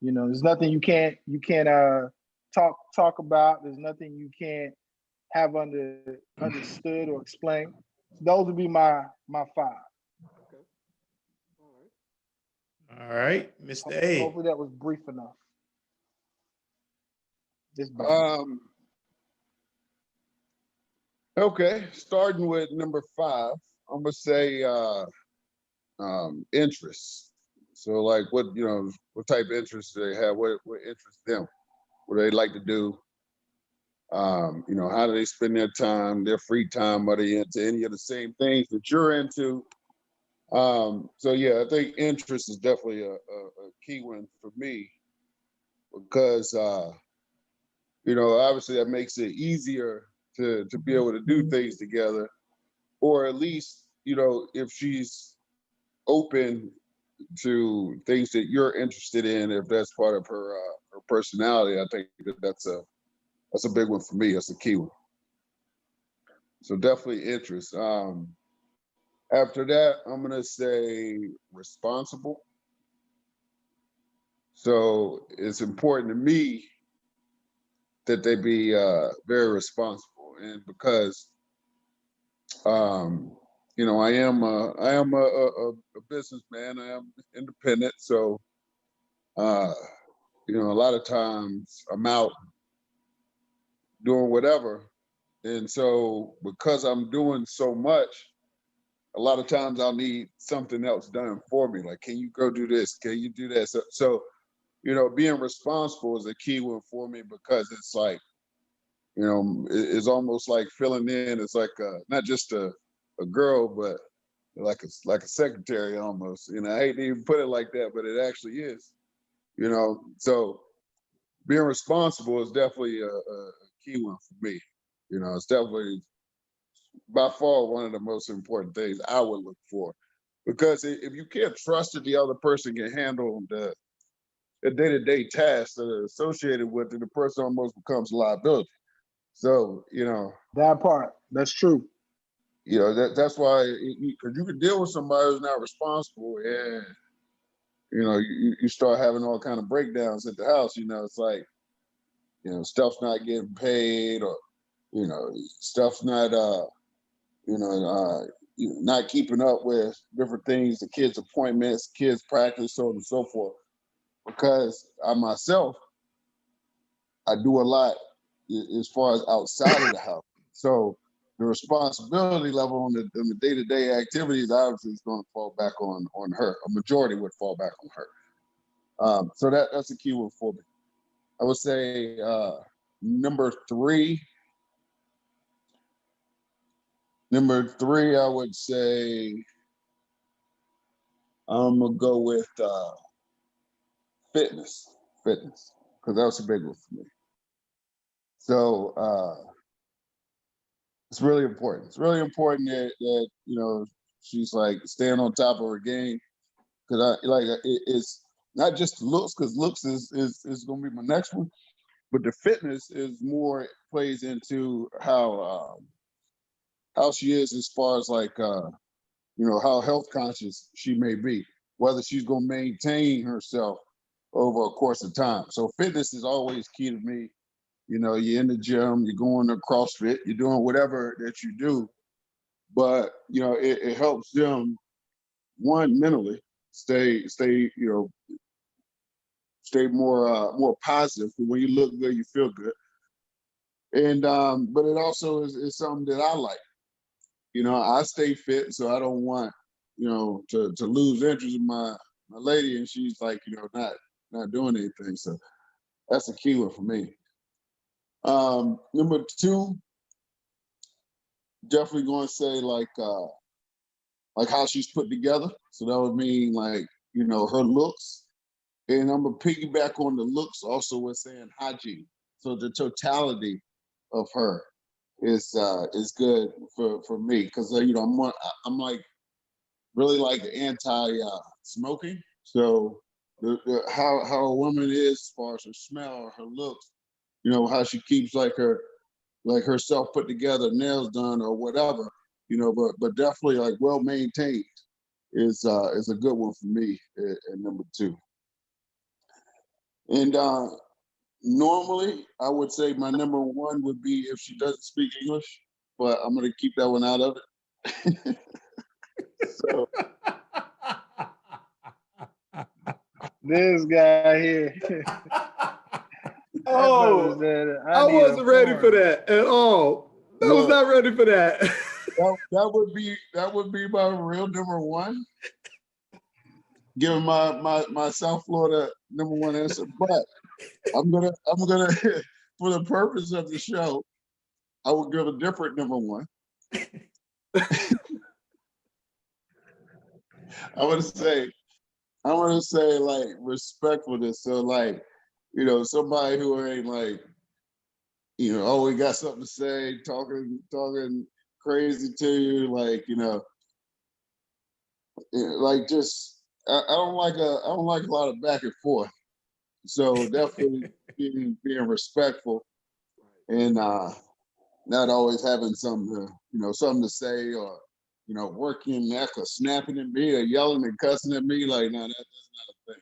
There's nothing you can't talk about. There's nothing you can't have understood or explained. Those would be my 5. Okay. All right. All right, Mr. A. Hopefully that was brief enough. Okay, starting with number 5, I'm gonna say interests. So like what type of interests do they have? What interests them? What do they like to do? How do they spend their time, their free time? Are they into any of the same things that you're into? So yeah, I think interest is definitely a key one for me, because obviously that makes it easier to be able to do things together, or at least if she's open to things that you're interested in, if that's part of her personality. I think that's a big one for me. That's a key one. So definitely interest. After that, I'm gonna say responsible. So it's important to me that they be very responsible, and because I am a businessman. I am independent, so uh, a lot of times I'm out doing whatever, and so because I'm doing so much, a lot of times I'll need something else done for me. Like, can you go do this? Can you do that? So being responsible is a key one for me, because it's like, it's almost like filling in. It's like not just a girl, but like a secretary almost. I hate to even put it like that, but it actually is. So being responsible is definitely a key one for me. It's definitely by far one of the most important things I would look for, because if you can't trust that the other person can handle the day-to-day tasks that are associated with it, the person almost becomes a liability. So That part, that's true. that's why, because you can deal with somebody who's not responsible, and you start having all kind of breakdowns at the house. It's like, stuff's not getting paid, or stuff's not not keeping up with different things, the kids' appointments, kids' practice, so on and so forth. Because I myself, I do a lot as far as outside of the house. So the responsibility level on the day-to-day activities obviously is going to fall back on her. A majority would fall back on her. So that's a key one for me. I would say number three. I would say I'm gonna go with fitness, because that was a big one for me. So it's really important. It's really important that she's like staying on top of her game, because it's not just looks, because looks is going to be my next one, but the fitness is more, plays into how she is, as far as like how health conscious she may be, whether she's going to maintain herself over a course of time. So fitness is always key to me. You're in the gym, you're going to CrossFit, you're doing whatever that you do, but it helps them, one, mentally stay more positive. When you look good, you feel good, and but it also is something that I like. I stay fit, so I don't want to lose interest in my lady, and she's like not doing anything. So that's a key one for me. Number two, definitely going to say like how she's put together. So that would mean like her looks, and I'm gonna piggyback on the looks also with saying hygiene. So the totality of her is good for me, because I'm like really like anti smoking. So how a woman is as far as her smell or her looks, how she keeps like herself put together, nails done or whatever, but definitely like well maintained is a good one for me at number two. And normally I would say my number one would be if she doesn't speak English, but I'm gonna keep that one out of it. So This guy here, that brother Oh, said, I I need a wasn't ready for foreigner. that at all. I was look, not ready for that. that would be my real number one, given my South Florida number one answer. But I'm gonna for the purpose of the show, I will give a different number one. I want to say like respectfulness. So like, somebody who ain't like, always got something to say, talking crazy to you, like, like just I don't like a lot of back and forth. So definitely being respectful, and not always having something to say, or working neck or snapping at me or yelling and cussing at me. Like, no, that's not a thing.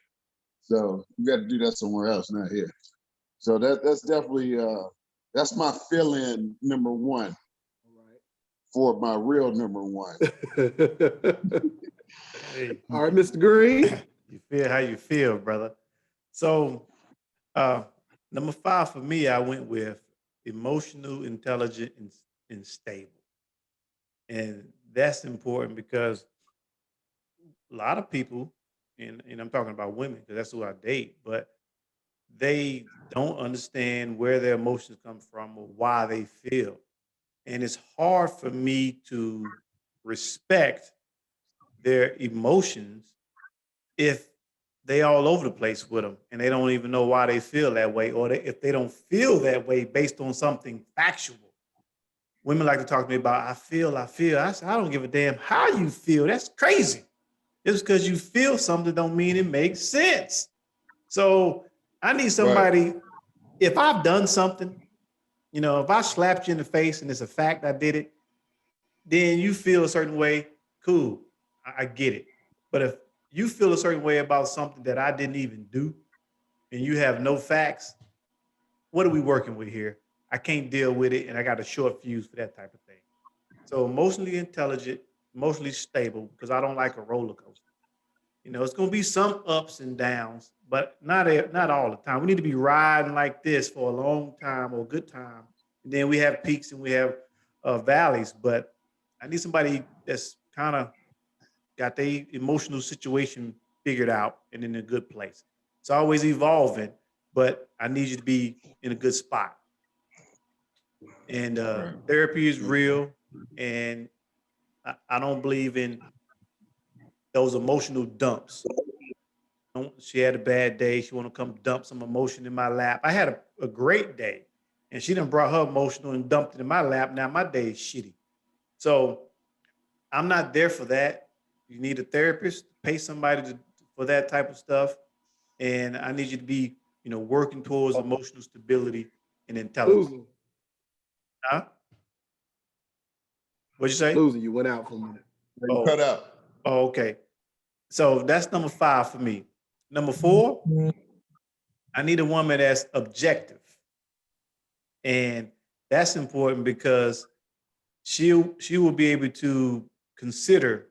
So you got to do that somewhere else, not here. So that's definitely that's my fill-in number one for my real number one. Hey, All right, Mr. Green. you feel how you feel, brother. So, uh, number 5 for me, I went with emotional, intelligent, and stable. And that's important because a lot of people, and I'm talking about women because that's who I date, but they don't understand where their emotions come from or why they feel. And it's hard for me to respect their emotions if they all over the place with them and they don't even know why they feel that way, or if they don't feel that way based on something factual. Women like to talk to me about, I feel, I feel. I said, I don't give a damn how you feel. That's crazy. Just because you feel something don't mean it makes sense. So I need Right. somebody, if I've done something, if I slapped you in the face and it's a fact I did it, then you feel a certain way, cool. I get it. But if you feel a certain way about something that I didn't even do and you have no facts, what are we working with here? I can't deal with it and I got a short fuse for that type of thing. So emotionally intelligent, emotionally stable, because I don't like a roller coaster. It's going to be some ups and downs, but not all the time. We need to be riding like this for a long time or a good time. And then we have peaks and we have valleys. But I need somebody that's kind of got their emotional situation figured out and in a good place. It's always evolving, but I need you to be in a good spot. And Right. therapy is real, and I don't believe in those emotional dumps. She had a bad day. She want to come dump some emotion in my lap. I had a great day, and she done brought her emotional and dumped it in my lap. Now my day is shitty. So I'm not there for that. You need a therapist, pay somebody for that type of stuff, and I need you to be, working towards emotional stability and intelligence. Losing. Huh? What'd you say? Losing. You went out for a minute. You Oh, cut out. oh, okay. So that's number 5 for me. Number 4, I need a woman that's objective. And that's important because she will be able to consider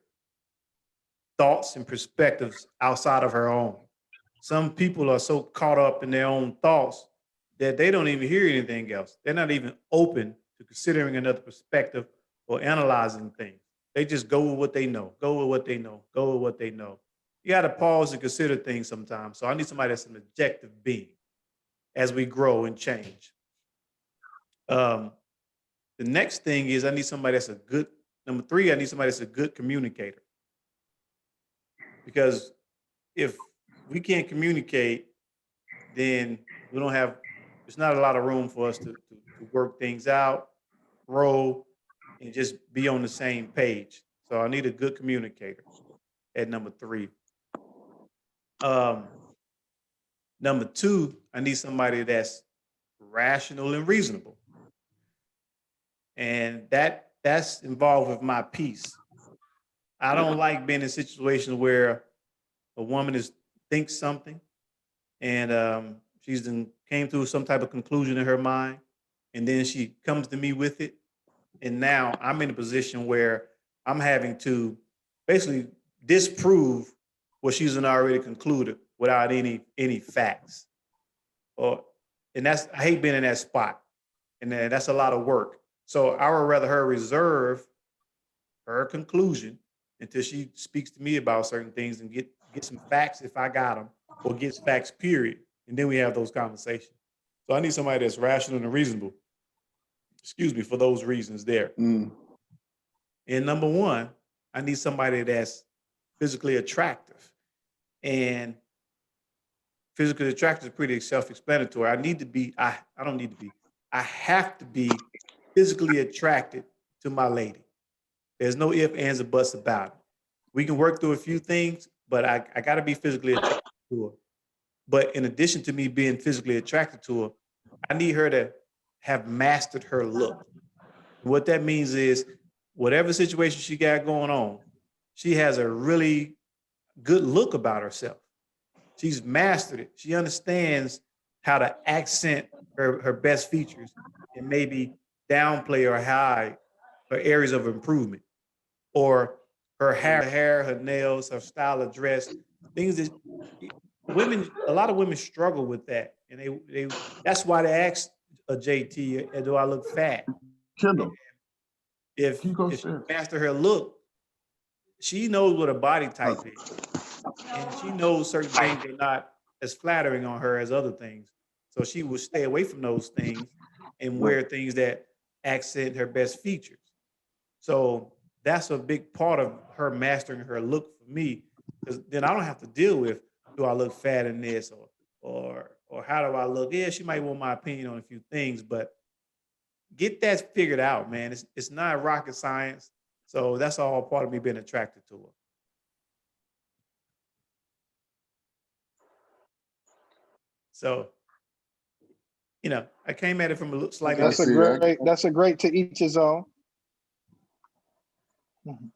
thoughts and perspectives outside of her own. Some people are so caught up in their own thoughts that they don't even hear anything else. They're not even open to considering another perspective or analyzing things. They just go with what they know, go with what they know, go with what they know. You got to pause and consider things sometimes. So I need somebody that's an objective being as we grow and change. Um, the next thing is I need somebody that's a good, number 3, I need somebody that's a good communicator. Because if we can't communicate, then we don't have, there's not a lot of room for us to work things out, grow, and just be on the same page. So I need a good communicator at number 3. Um, Number 2, I need somebody that's rational and reasonable. And that's involved with my peace. I don't like being in situations where a woman thinks something and she's came to some type of conclusion in her mind, and then she comes to me with it, and now I'm in a position where I'm having to basically disprove what she's already concluded without any facts. Or and that's I hate being in that spot, and then that's a lot of work. So I would rather her reserve her conclusion until she speaks to me about certain things and get some facts if I got them, or gets facts period, and then we have those conversations. So I need somebody that's rational and reasonable. Excuse me, for those reasons there. Mm. And number 1, I need somebody that's physically attractive. And physically attractive is pretty self-explanatory. I don't need to be. I have to be physically attracted to my lady. There's no ifs, ands, or buts about it. We can work through a few things, but I got to be physically attracted to her. But in addition to me being physically attracted to her, I need her to have mastered her look. What that means is whatever situation she got going on, she has a really good look about herself. She's mastered it. She understands how to accent her best features and maybe downplay or hide her areas of improvement, or her hair, her nails, her style of dress, things that women, a lot of women struggle with that. And they that's why they ask a JT, do I look fat? And Kendall, can you go if she upstairs? master her look, she knows what a body type is. And she knows certain things are not as flattering on her as other things. So she will stay away from those things and Right. wear things that accent her best features. So that's a big part of her mastering her look for me, because then I don't have to deal with, do I look fat in this, or how do I look? Yeah, she might want my opinion on a few things, but get that figured out, man. It's not rocket science. So that's all part of me being attracted to her. So, I came at it from a slightly I That's a different. see. great. That's a great to each his own. Mhm.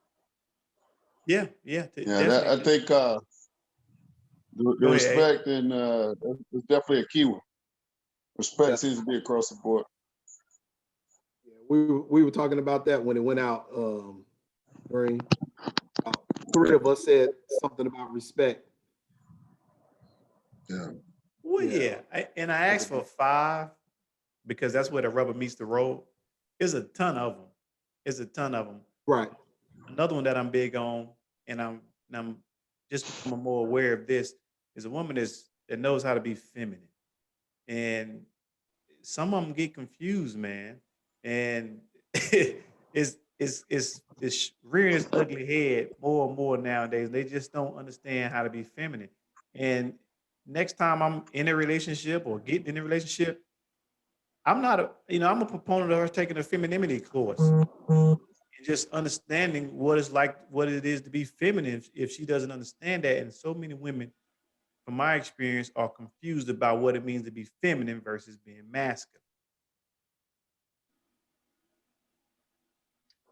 Yeah, yeah, Yeah, that I definitely. think the Go ahead. respect and is definitely a key one. Yeah, Respect seems to be across the board. yeah. We were talking about that when it went out. During three of us said something about respect. Yeah. Well, Yeah, yeah, and I asked for five because that's where the rubber meets the road. There's a ton of them. There's a ton of them. right. Another one that I'm big on, and I'm just becoming more aware of this, is a woman that knows how to be feminine. And some of them get confused, man, and it's rearing its ugly head more and more nowadays. They just don't understand how to be feminine. And next time I'm in a relationship or getting in a relationship, I'm not I'm a proponent of her taking a femininity course and just understanding what it's like, what it is to be feminine. If she doesn't understand that, and so many women, from my experience, are confused about what it means to be feminine versus being masculine.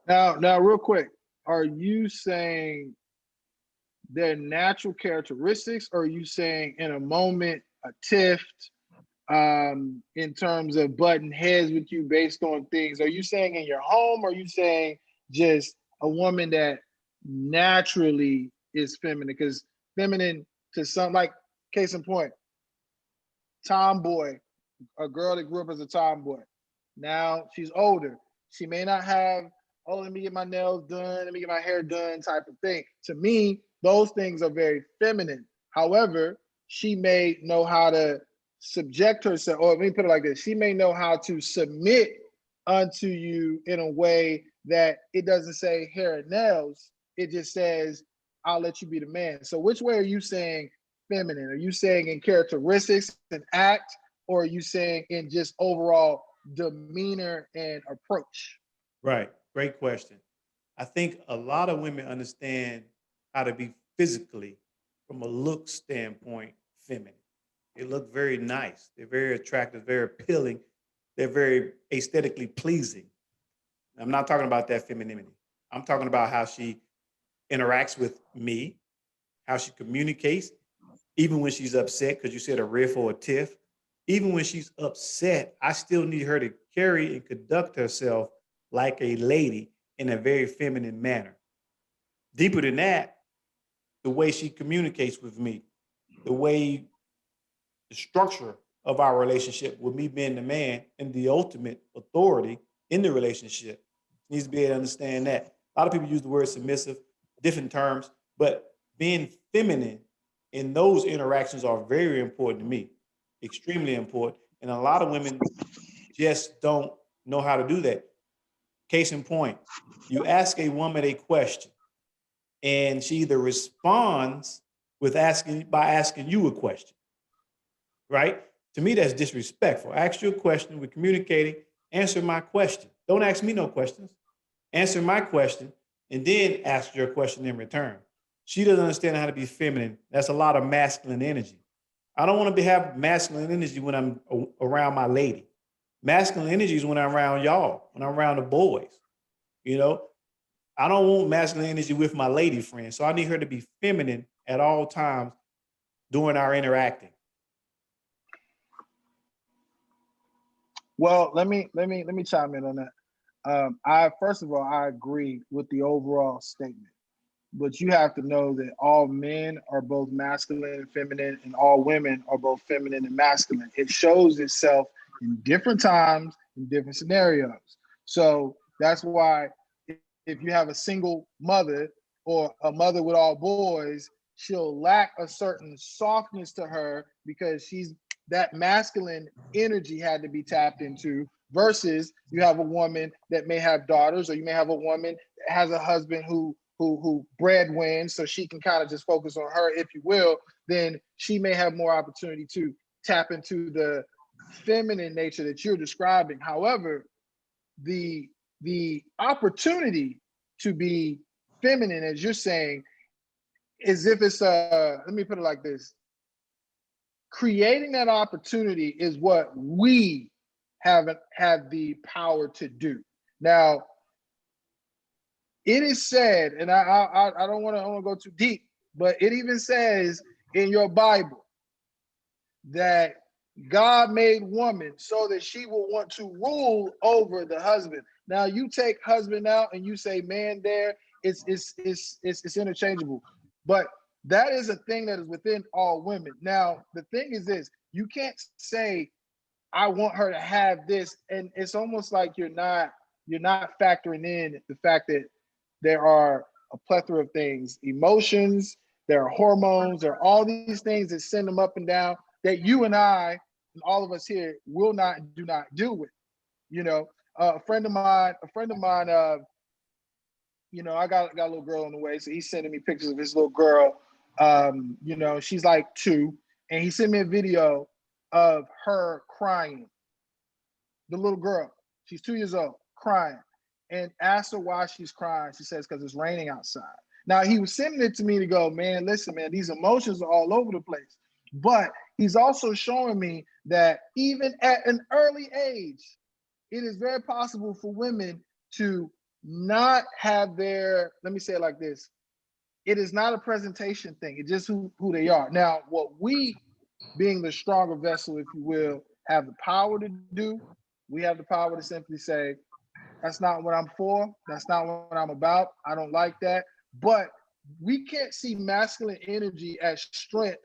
Now, real quick, are you saying their natural characteristics, or are you saying in a moment a tiff, in terms of butting heads with you based on things? Are you saying in your home, or are you saying just a woman that naturally is feminine? Because feminine to some, like, case in point, tomboy, a girl that grew up as a tomboy. Now she's older. She may not have, oh, let me get my nails done, let me get my hair done type of thing. To me, those things are very feminine. However, she may know how to subject herself, or let me put it like this, she may know how to submit unto you in a way that it doesn't say hair and nails, it just says, I'll let you be the man. So which way are you saying feminine? Are you saying in characteristics and act, or are you saying in just overall demeanor and approach? Right. Great question. I think a lot of women understand how to be physically, from a look standpoint, feminine. They look very nice. They're very attractive, very appealing. They're very aesthetically pleasing. I'm not talking about that femininity. I'm talking about how she interacts with me, how she communicates, even when she's upset, because you said a riff or a tiff. Even when she's upset, I still need her to carry and conduct herself like a lady in a very feminine manner. Deeper than that, the way she communicates with me, the way, the structure of our relationship with me being the man and the ultimate authority in the relationship, needs to be able to understand that. A lot of people use the word submissive, different terms, but being feminine in those interactions are very important to me, extremely important. And a lot of women just don't know how to do that. Case in point, you ask a woman a question and she either responds with asking you a question, right? To me, that's disrespectful. I asked you a question, we're communicating, answer my question. Don't ask me no questions. Answer my question, and then ask your question in return. She doesn't understand how to be feminine. That's a lot of masculine energy. I don't want to have masculine energy when I'm around my lady. Masculine energy is when I'm around y'all, when I'm around the boys. You know, I don't want masculine energy with my lady friend. So I need her to be feminine at all times during our interacting? Well, let me chime in on that. I first of all, I agree with the overall statement, but you have to know that all men are both masculine and feminine, and all women are both feminine and masculine. It shows itself in different times, in different scenarios. So that's why if you have a single mother or a mother with all boys, she'll lack a certain softness to her because she's that masculine energy had to be tapped into versus you have a woman that may have daughters, or you may have a woman that has a husband who breadwins, so she can kind of just focus on her, if you will. Then she may have more opportunity to tap into the feminine nature that you're describing. However, the opportunity to be feminine, as you're saying, is if it's let me put it like this: creating that opportunity is what we haven't had the power to do. Now, it is said, and I don't want to go too deep, but it even says in your Bible that God made woman so that she will want to rule over the husband. Now you take husband out and you say man there, it's interchangeable. But that is a thing that is within all women. Now the thing is this: you can't say I want her to have this, and it's almost like you're not factoring in the fact that there are a plethora of things, emotions, there are hormones, there are all these things that send them up and down that you and I and all of us here do not deal with. You know, a friend of mine, I got a little girl on the way, so he's sending me pictures of his little girl. She's like 2, and he sent me a video of her crying. The little girl, she's 2 years old, crying, and asked her why she's crying. She says, because it's raining outside. Now, he was sending it to me to go, man, listen, man, these emotions are all over the place. But he's also showing me that even at an early age, it is very possible for women to not have their, let me say it like this: it is not a presentation thing. It's just who they are. Now, what we, being the stronger vessel, if you will, have the power to do, we have the power to simply say, that's not what I'm for. That's not what I'm about. I don't like that. But we can't see masculine energy as strength,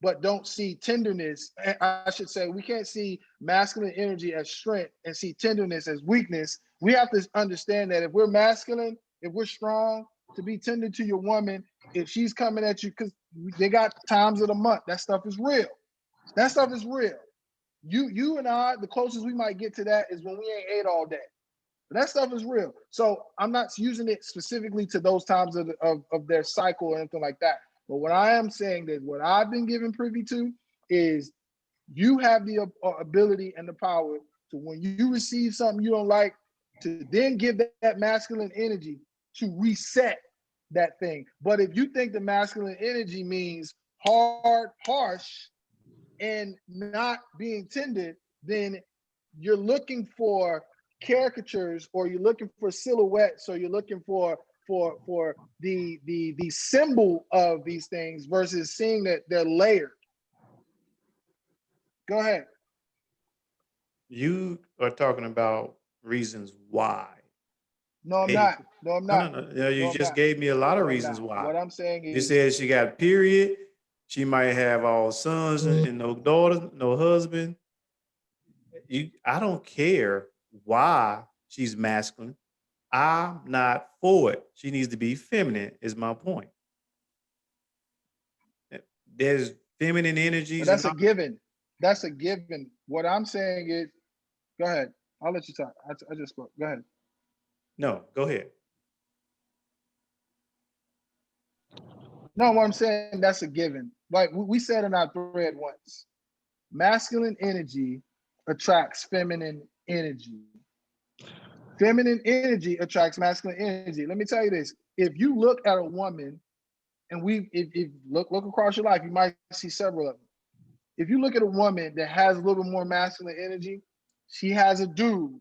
but don't see tenderness. I should say, we can't see masculine energy as strength and see tenderness as weakness. We have to understand that if we're masculine, if we're strong, to be tender to your woman, if she's coming at you, because they got times of the month, that stuff is real. That stuff is real. You and I, the closest we might get to that is when we ain't ate all day. That stuff is real. So I'm not using it specifically to those times of their cycle or anything like that. But what I am saying is what I've been given privy to is you have the ability and the power to, when you receive something you don't like, to then give that masculine energy to reset that thing. But if you think the masculine energy means hard, harsh, and not being tender, then you're looking for caricatures, or you're looking for silhouettes, or you're looking for the symbol of these things versus seeing that they're layered. Go ahead. You are talking about reasons why. No, I'm Hey, not. No, I'm no, no, not. no. You know, No, you I'm just not. gave me a lot of No, I'm reasons not. why. What I'm saying You is, said she got period. She might have all sons and no daughters, no husband. I don't care why she's masculine. I'm not for it. She needs to be feminine, is my point. There's feminine but energies and that's a all. given. That's a given. What I'm saying is, go ahead. I'll let you talk. I just spoke. Go ahead. No, go ahead. No, what I'm saying, that's a given. Like we said in our thread once, masculine energy attracts feminine energy. Feminine energy attracts masculine energy. Let me tell you this: if you look at a woman, and if look across your life, you might see several of them. If you look at a woman that has a little bit more masculine energy, she has a dude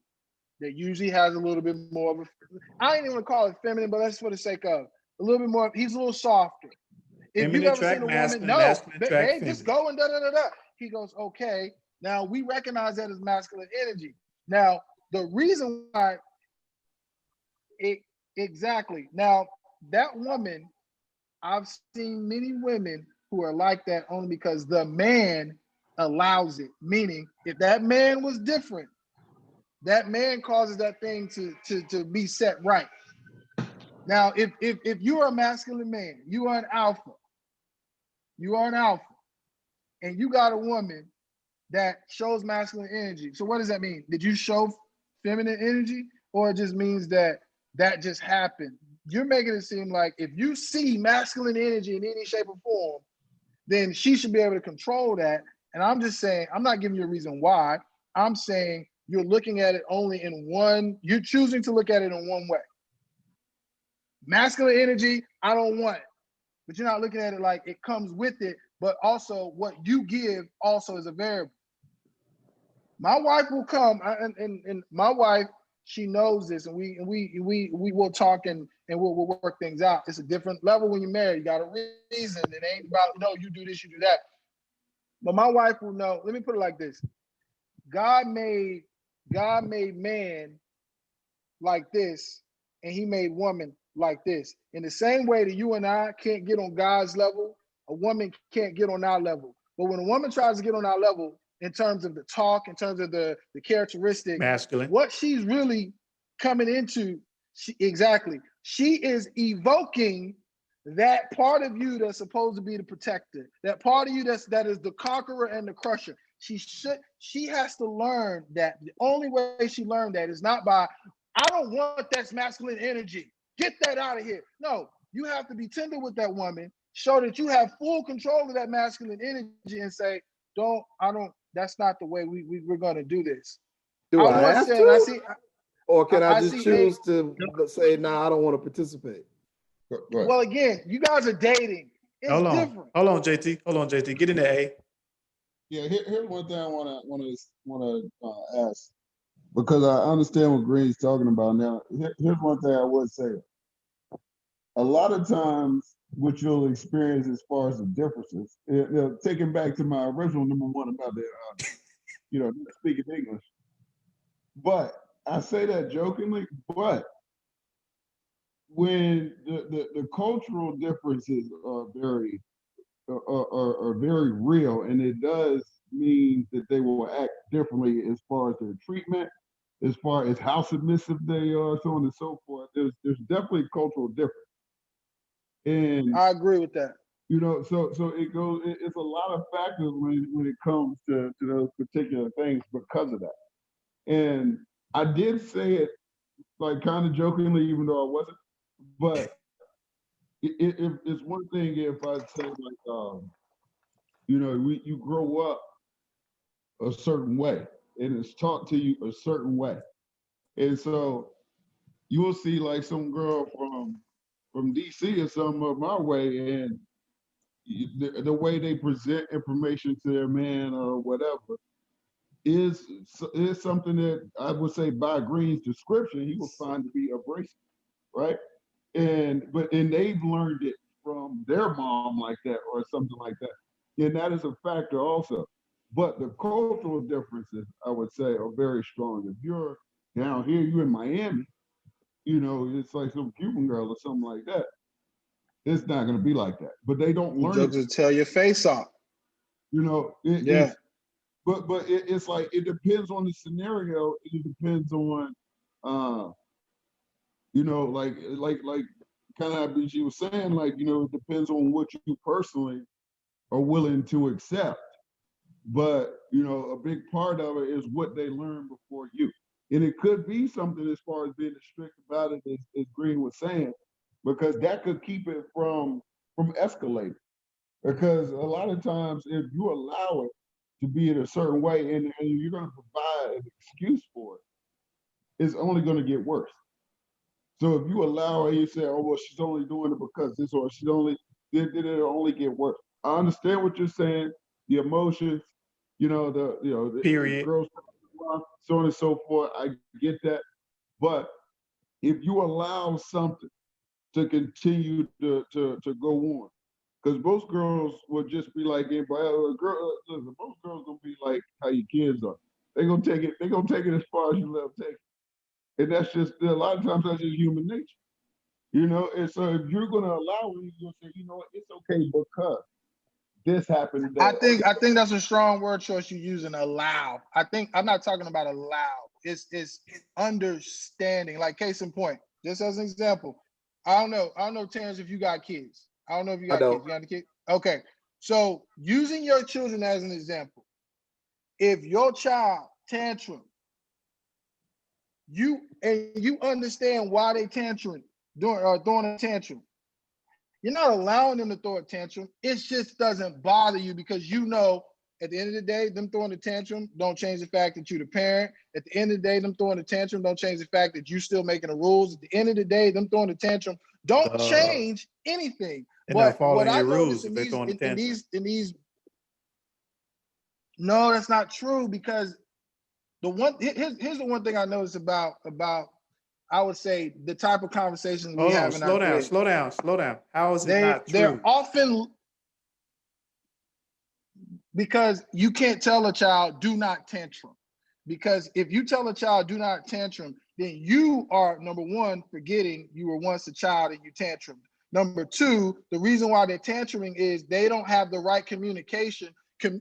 that usually has a little bit more of a, I ain't even gonna call it feminine, but that's for the sake of a little bit more. He's a little softer. if you've Feminine ever attract seen a woman, masculine, no, masculine attract babe, just feminine. go and da da da da. He goes, okay. Now we recognize that as masculine energy. Now the reason why it exactly now that woman, I've seen many women who are like that only because the man allows it. Meaning, if that man was different, that man causes that thing to be set right. Now, if you are a masculine man, you are an alpha, and you got a woman that shows masculine energy. So what does that mean? Did you show feminine energy, or it just means that that just happened? You're making it seem like if you see masculine energy in any shape or form, then she should be able to control that. And I'm just saying, I'm not giving you a reason why. I'm saying you're looking at it only in one, you're choosing to look at it in one way. Masculine energy, I don't want it. But you're not looking at it like it comes with it, but also what you give also is a variable. My wife will come, and my wife, she knows this, and we will talk and we'll work things out. It's a different level when you're married. You got a reason. It ain't about no, you do this, you do that. But my wife will know. Let me put it like this: God made man like this, and He made woman like this. In the same way that you and I can't get on God's level, a woman can't get on our level. But when a woman tries to get on our level in terms of the talk, in terms of the characteristic, Masculine. what she's really coming into, exactly, she is evoking that part of you that's supposed to be the protector, that part of you that is the conqueror and the crusher. She has to learn that. The only way she learned that is not by, I don't want that masculine energy. Get that out of here. No, you have to be tender with that woman, show that you have full control of that masculine energy, and say, that's not the way we're going to do this. Do I I once have said, I to? see, Or can I I just see, choose to say, nah, I don't want to participate? Go ahead. well, again, you guys are dating. It's different. Hold on, JT. Get in there, A. Yeah, here's one thing I wanna ask, because I understand what Green's talking about now. Here's one thing I would say. A lot of times, what you'll experience as far as the differences, taking back to my original number one about the, speaking English. But I say that jokingly, but when the cultural differences are very real, and it does mean that they will act differently as far as their treatment, as far as how submissive they are, so on and so forth. There's definitely cultural difference, and I agree with that. so it goes. It's a lot of factors when it comes to those particular things because of that. And I did say it like kind of jokingly, even though I wasn't. But it's one thing if I'd say like, you grow up a certain way and it's taught to you a certain way. And so you will see like some girl from DC or something of my way, and the way they present information to their man or whatever is something that I would say by Green's description he will find to be abrasive, right? And they've learned it from their mom like that or something like that, and that is a factor also. But the cultural differences, I would say, are very strong. If you're down here, you're in Miami, it's like some Cuban girl or something like that. It's not going to be like that. But they don't learn Jokes it. will tear your face off. It's but it's like it depends on the scenario. It depends on like kind of like she was saying, like, it depends on what you personally are willing to accept. But, a big part of it is what they learn before you. And it could be something as far as being strict about it, as Green was saying, because that could keep it from escalating. Because a lot of times, if you allow it to be in a certain way and you're going to provide an excuse for it, it's only going to get worse. So if you allow her, you say, "Oh well, she's only doing it because this," or "She's only," then it'll only get worse. I understand what you're saying, the emotions, the Period. girls, so on and so forth. I get that, but if you allow something to continue to go on, Because most girls will just be like, hey, boy, listen, most girls gonna be like how your kids are. They're gonna take it. They're gonna take it as far as you let them take it, and that's just a lot of times that's just human nature, you know. And so if you're gonna allow it, you're gonna say, you know what, it's okay because this happened. I think that's a strong word choice you're using. Allow. I think I'm not talking about allow. It's understanding. Like case in point, just as an example, I don't know, Terrence, if you got kids. I don't know if you I got kids. don't. You got a kid? Okay. So using your children as an example, if your child tantrum, you understand why they tantrum throwing a tantrum. You're not allowing them to throw a tantrum. It just doesn't bother you because you know at the end of the day, them throwing a tantrum don't change the fact that you're the parent. At the end of the day, them throwing a tantrum don't change the fact that you're still making the rules. At the end of the day, them throwing a tantrum don't change anything. They're not But what following I your noticed rules if they're throwing a tantrum. in these, no, that's not true because here's the one thing I noticed about I would say the type of conversations we Hold on, have in our slow down, thread. slow down, slow down. How is it not They're true? often, because you can't tell a child do not tantrum, because if you tell a child do not tantrum, then you are, number one, forgetting you were once a child and you tantrumed. Number two, the reason why they're tantruming is they don't have the right communication to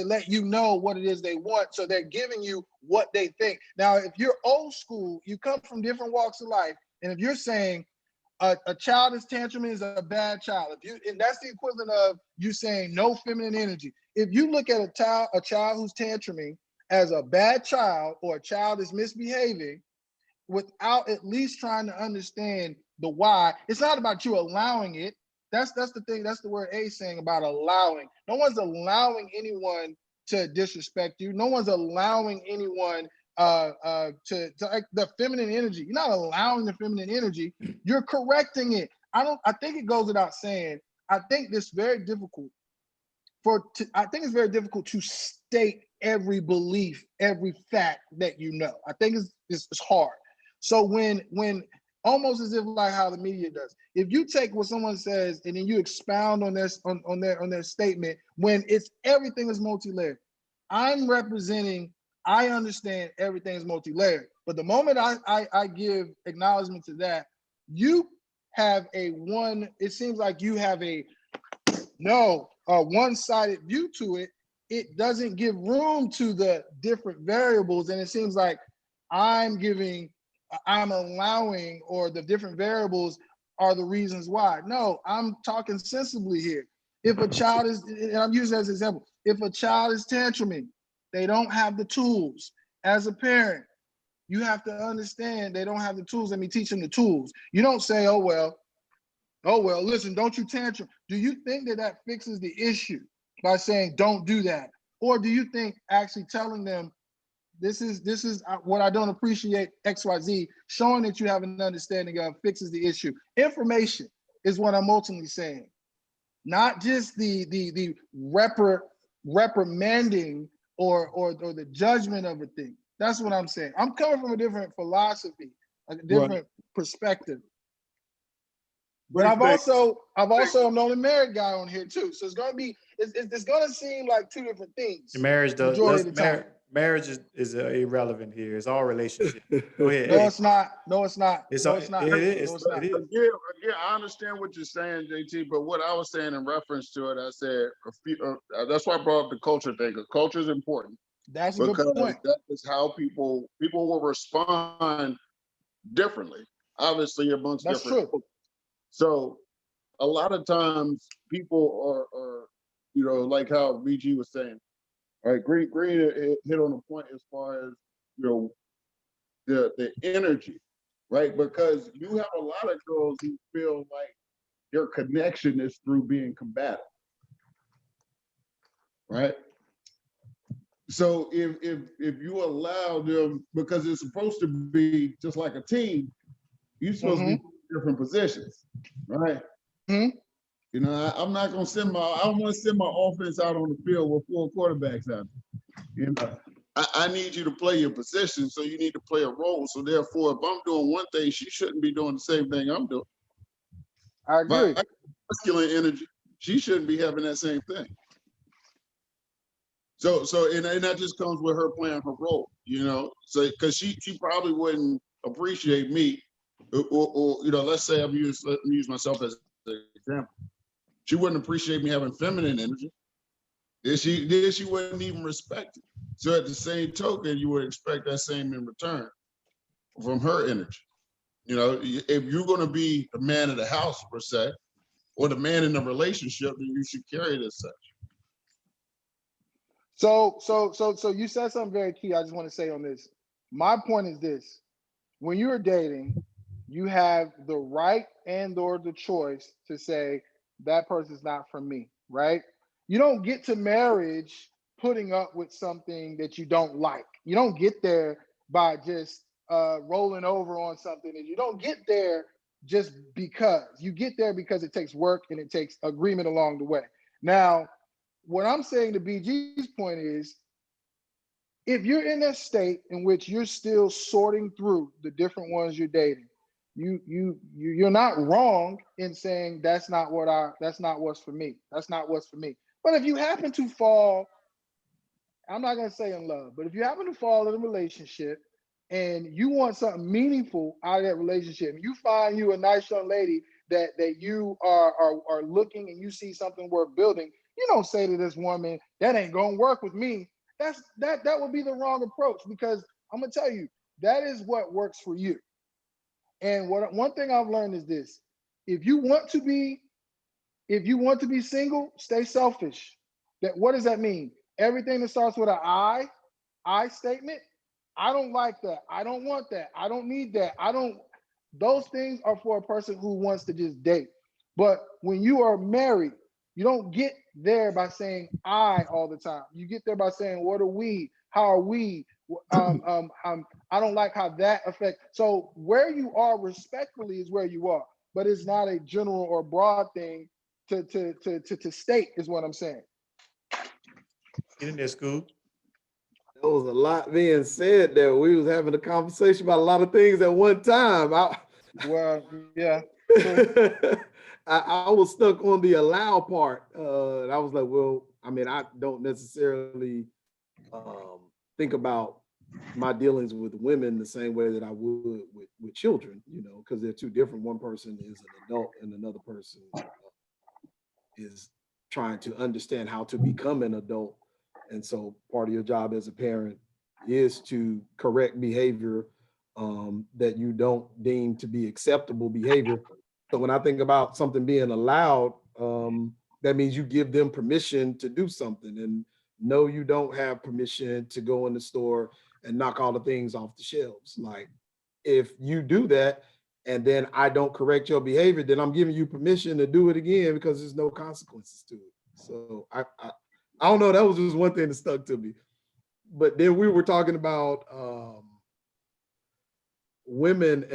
let you know what it is they want, so they're giving you what they think. Now if you're old school, you come from different walks of life, and if you're saying a child is tantruming is a bad child, and that's the equivalent of you saying no feminine energy. If you look at a child who's tantruming as a bad child, or a child is misbehaving, without at least trying to understand the why, it's not about you allowing it. That's the thing. That's the word A saying about allowing. No one's allowing anyone to disrespect you. No one's allowing anyone to like the feminine energy. You're not allowing the feminine energy. You're correcting it. I think it goes without saying. I think it's very difficult to state every belief, every fact that you know. I think it's hard. So when almost as if like how the media does, if you take what someone says and then you expound on their statement, when it's everything is multi-layered. I'm representing, I understand everything is multi-layered, but the moment I give acknowledgement to that, you have it seems like you have a one-sided view to it. It doesn't give room to the different variables, and it seems like I'm allowing, or the different variables are the reasons why. No, I'm talking sensibly here. If a child is, and I'm using as an example, if a child is tantruming, they don't have the tools. As a parent, you have to understand they don't have the tools. Let me teach them the tools. You don't say, oh, well, listen, don't you tantrum. Do you think that fixes the issue by saying don't do that? Or do you think actually telling them this is what I don't appreciate, XYZ, showing that you have an understanding of, fixes the issue? Information is what I'm ultimately saying, not just the reprimanding or the judgment of a thing. That's what I'm saying. I'm coming from a different philosophy, a different perspective. But I've also I'm the only married guy on here too, so it's gonna seem like two different things. The marriage does. Majority of the time. Marriage is irrelevant here. It's all relationship. Go ahead. No, it's not. No, it's not. It's No, it's not. it is. No, it's not. It is. Again, I understand what you're saying, JT, but what I was saying in reference to it, I said, that's why I brought up the culture thing, because culture is important. That's a good point. That is how people will respond differently, obviously amongst That's different. true. So a lot of times people are like how VG was saying, right? Green hit on the point as far as the energy, right? Because you have a lot of girls who feel like their connection is through being combative, right? So if you allow them, because it's supposed to be just like a team, you're supposed to be in different positions, right? You know, I'm not gonna I don't want to send my offense out on the field with 4 quarterbacks out there. You know, I need you to play your position, so you need to play a role. So therefore, if I'm doing one thing, she shouldn't be doing the same thing I'm doing. I agree. My masculine energy, she shouldn't be having that same thing. So and that just comes with her playing her role, So because she probably wouldn't appreciate me, or let's say let me use myself as an example. She wouldn't appreciate me having feminine energy. She wouldn't even respect it. So at the same token, you would expect that same in return from her energy. If you're going to be the man of the house per se, or the man in the relationship, then you should carry it as such. So you said something very key. I just want to say on this. My point is this: when you're dating, you have the right and/or the choice to say that person's not for me, right? You don't get to marriage putting up with something that you don't like. You don't get there by just rolling over on something, and you don't get there just because. You get there because it takes work and it takes agreement along the way. Now, what I'm saying to BG's point is, if you're in that state in which you're still sorting through the different ones you're dating, you're not wrong in saying that's not what's for me. That's not what's for me. But if you happen to fall, I'm not gonna say in love, but if you happen to fall in a relationship and you want something meaningful out of that relationship, and you find you a nice young lady that you are looking, and you see something worth building, you don't say to this woman, that ain't gonna work with me. That would be the wrong approach, because I'm gonna tell you, that is what works for you. And one thing I've learned is this: if you want to be single, stay selfish. What does that mean? Everything that starts with an I statement, I don't like that. I don't want that. I don't need that. Those things are for a person who wants to just date. But when you are married, you don't get there by saying I all the time. You get there by saying, what are we? How are we? I don't like how that affects. So where you are respectfully is where you are, but it's not a general or broad thing to state, is what I'm saying. Get in there, Scoob. There was a lot being said there. We was having a conversation about a lot of things at one time. Well, yeah. I was stuck on the allow part. And I was like, well, I mean, I don't necessarily think about my dealings with women the same way that I would with children, because they're two different. One person is an adult and another person is trying to understand how to become an adult. And so part of your job as a parent is to correct behavior that you don't deem to be acceptable behavior. So when I think about something being allowed, that means you give them permission to do something. And no, you don't have permission to go in the store and knock all the things off the shelves. Like, if you do that and then I don't correct your behavior, then I'm giving you permission to do it again because there's no consequences to it. So I don't know. That was just one thing that stuck to me. But then we were talking about women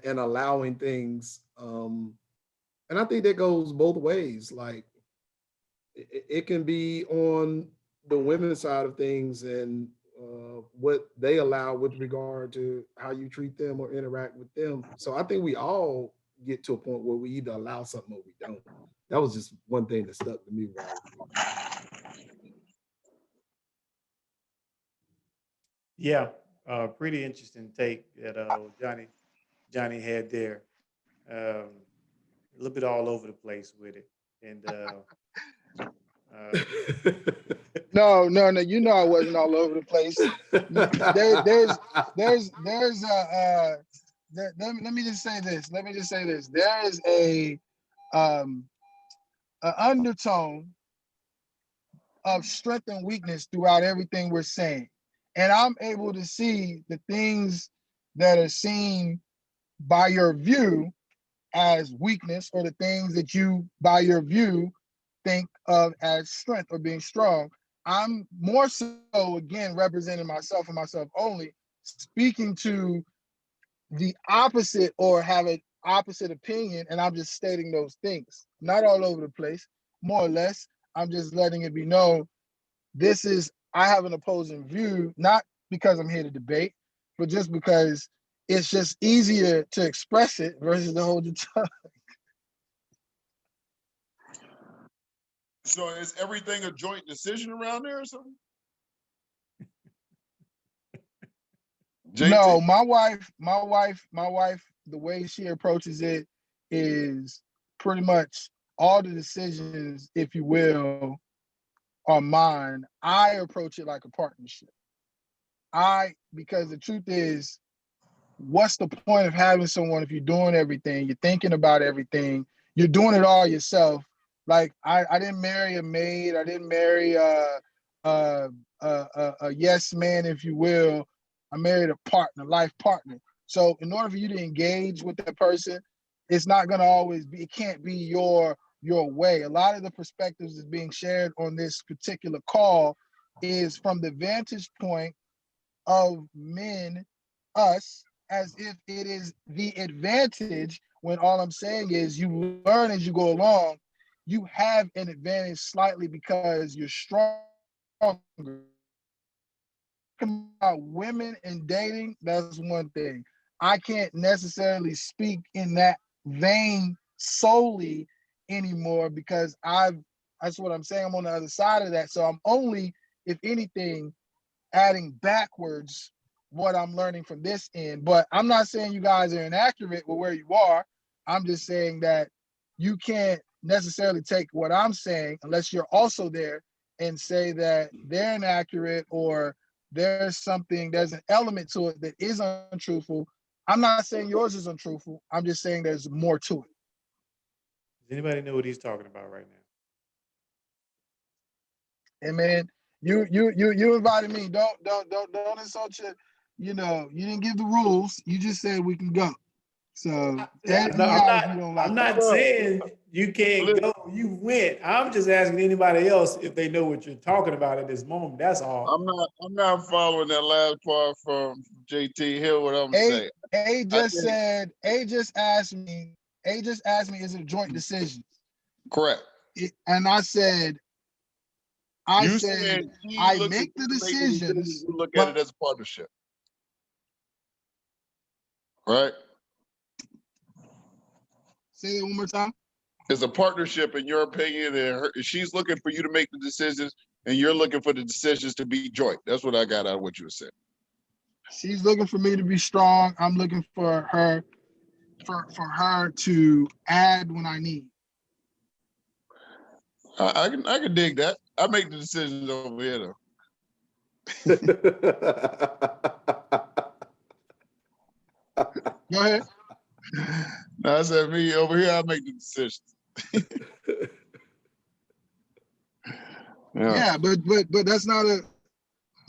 and allowing things. And I think that goes both ways. Like, it can be on the women's side of things and what they allow with regard to how you treat them or interact with them. So I think we all get to a point where we either allow something or we don't. That was just one thing that stuck to me. Yeah, pretty interesting take that Johnny had there. A little bit all over the place with it, and uh, No. You know I wasn't all over the place. There's let me just say this. There is um a undertone of strength and weakness throughout everything we're saying, and I'm able to see the things that are seen by your view as weakness, or the things that you, by your view, think of as strength or being strong. I'm more so, again, representing myself and myself only, speaking to the opposite or have an opposite opinion, and I'm just stating those things. Not all over the place, more or less. I'm just letting it be known. I have an opposing view, not because I'm here to debate, but just because it's just easier to express it versus to hold your tongue. So is everything a joint decision around there or something? No, JT? my wife, the way she approaches it is pretty much all the decisions, if you will, are mine. I approach it like a partnership. Because the truth is, what's the point of having someone if you're doing everything, you're thinking about everything, you're doing it all yourself? Like I didn't marry a maid, I didn't marry a yes man, if you will. I married a partner, life partner. So in order for you to engage with that person, it's not gonna always be, it can't be your way. A lot of the perspectives that's being shared on this particular call is from the vantage point of men, us, as if it is the advantage, when all I'm saying is you learn as you go along. You have an advantage slightly because you're stronger. About women and dating, that's one thing. I can't necessarily speak in that vein solely anymore because that's what I'm saying. I'm on the other side of that. So I'm only, if anything, adding backwards what I'm learning from this end. But I'm not saying you guys are inaccurate with where you are. I'm just saying that you can't necessarily take what I'm saying unless you're also there and say that they're inaccurate or there's an element to it that is untruthful. I'm not saying yours is untruthful. I'm just saying there's more to it. Does anybody know what he's talking about right now? And man, you invited me. Don't insult your, you didn't give the rules. You just said we can go. So edit No, me out if you don't I'm like that. not saying you can't go. You went. I'm just asking anybody else if they know what you're talking about at this moment. That's all. I'm not following that last part from JT. Hear what I'm A saying. A I just think said, A just asked me, is it a joint decision? correct. And I said, You said she I looking make for the you to make the decisions, decisions, you look at but it as a partnership. Right? say it one more time. It's a partnership in your opinion, and she's looking for you to make the decisions, and you're looking for the decisions to be joint. That's what I got out of what you said. She's looking for me to be strong. I'm looking for her to add when I need. I can dig that. I make the decisions over here though. Go ahead. No, I said me over here. I make the decisions. Yeah. Yeah, but that's not a.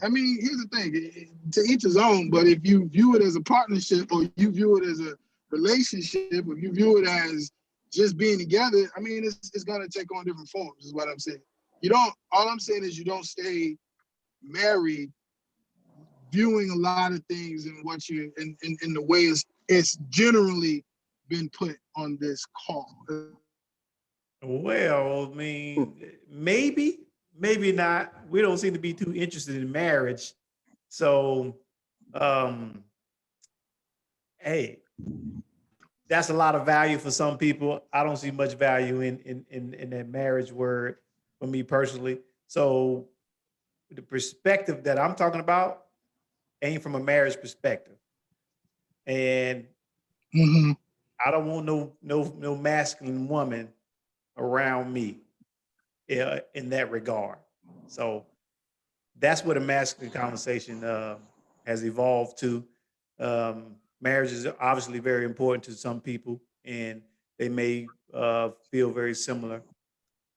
I mean, here's the thing: to each his own. But if you view it as a partnership, or you view it as a relationship, or you view it as just being together, I mean, it's gonna take on different forms. Is what I'm saying. You don't. All I'm saying is you don't stay married, viewing a lot of things in what you in the way it's generally been put on this call. Well, I mean, maybe not. We don't seem to be too interested in marriage. So, um, hey, that's a lot of value for some people. I don't see much value in that marriage word for me personally. So the perspective that I'm talking about ain't from a marriage perspective. And Mm-hmm. I don't want no masculine woman around me in that regard. So that's what a masculine conversation has evolved to. Marriage is obviously very important to some people, and they may feel very similar.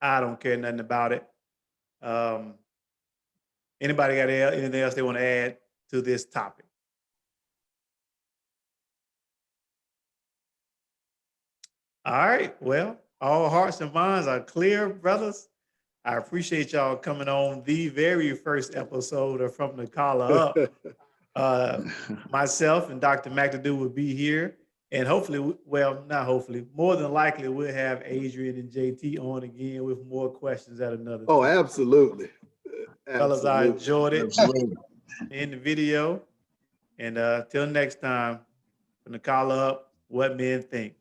I don't care nothing about it. Um, Anybody got anything else they want to add to this topic? All right. Well, all hearts and minds are clear, brothers. I appreciate y'all coming on the very first episode of From the Collar Up. Uh, Myself and Dr. McAdoo will be here. And hopefully, well, not hopefully, more than likely, we'll have Adrian and JT on again with more questions at another Oh, time. absolutely. Fellas, I Absolutely. enjoyed it Absolutely. in the video. And till next time, from the collar up, what men think.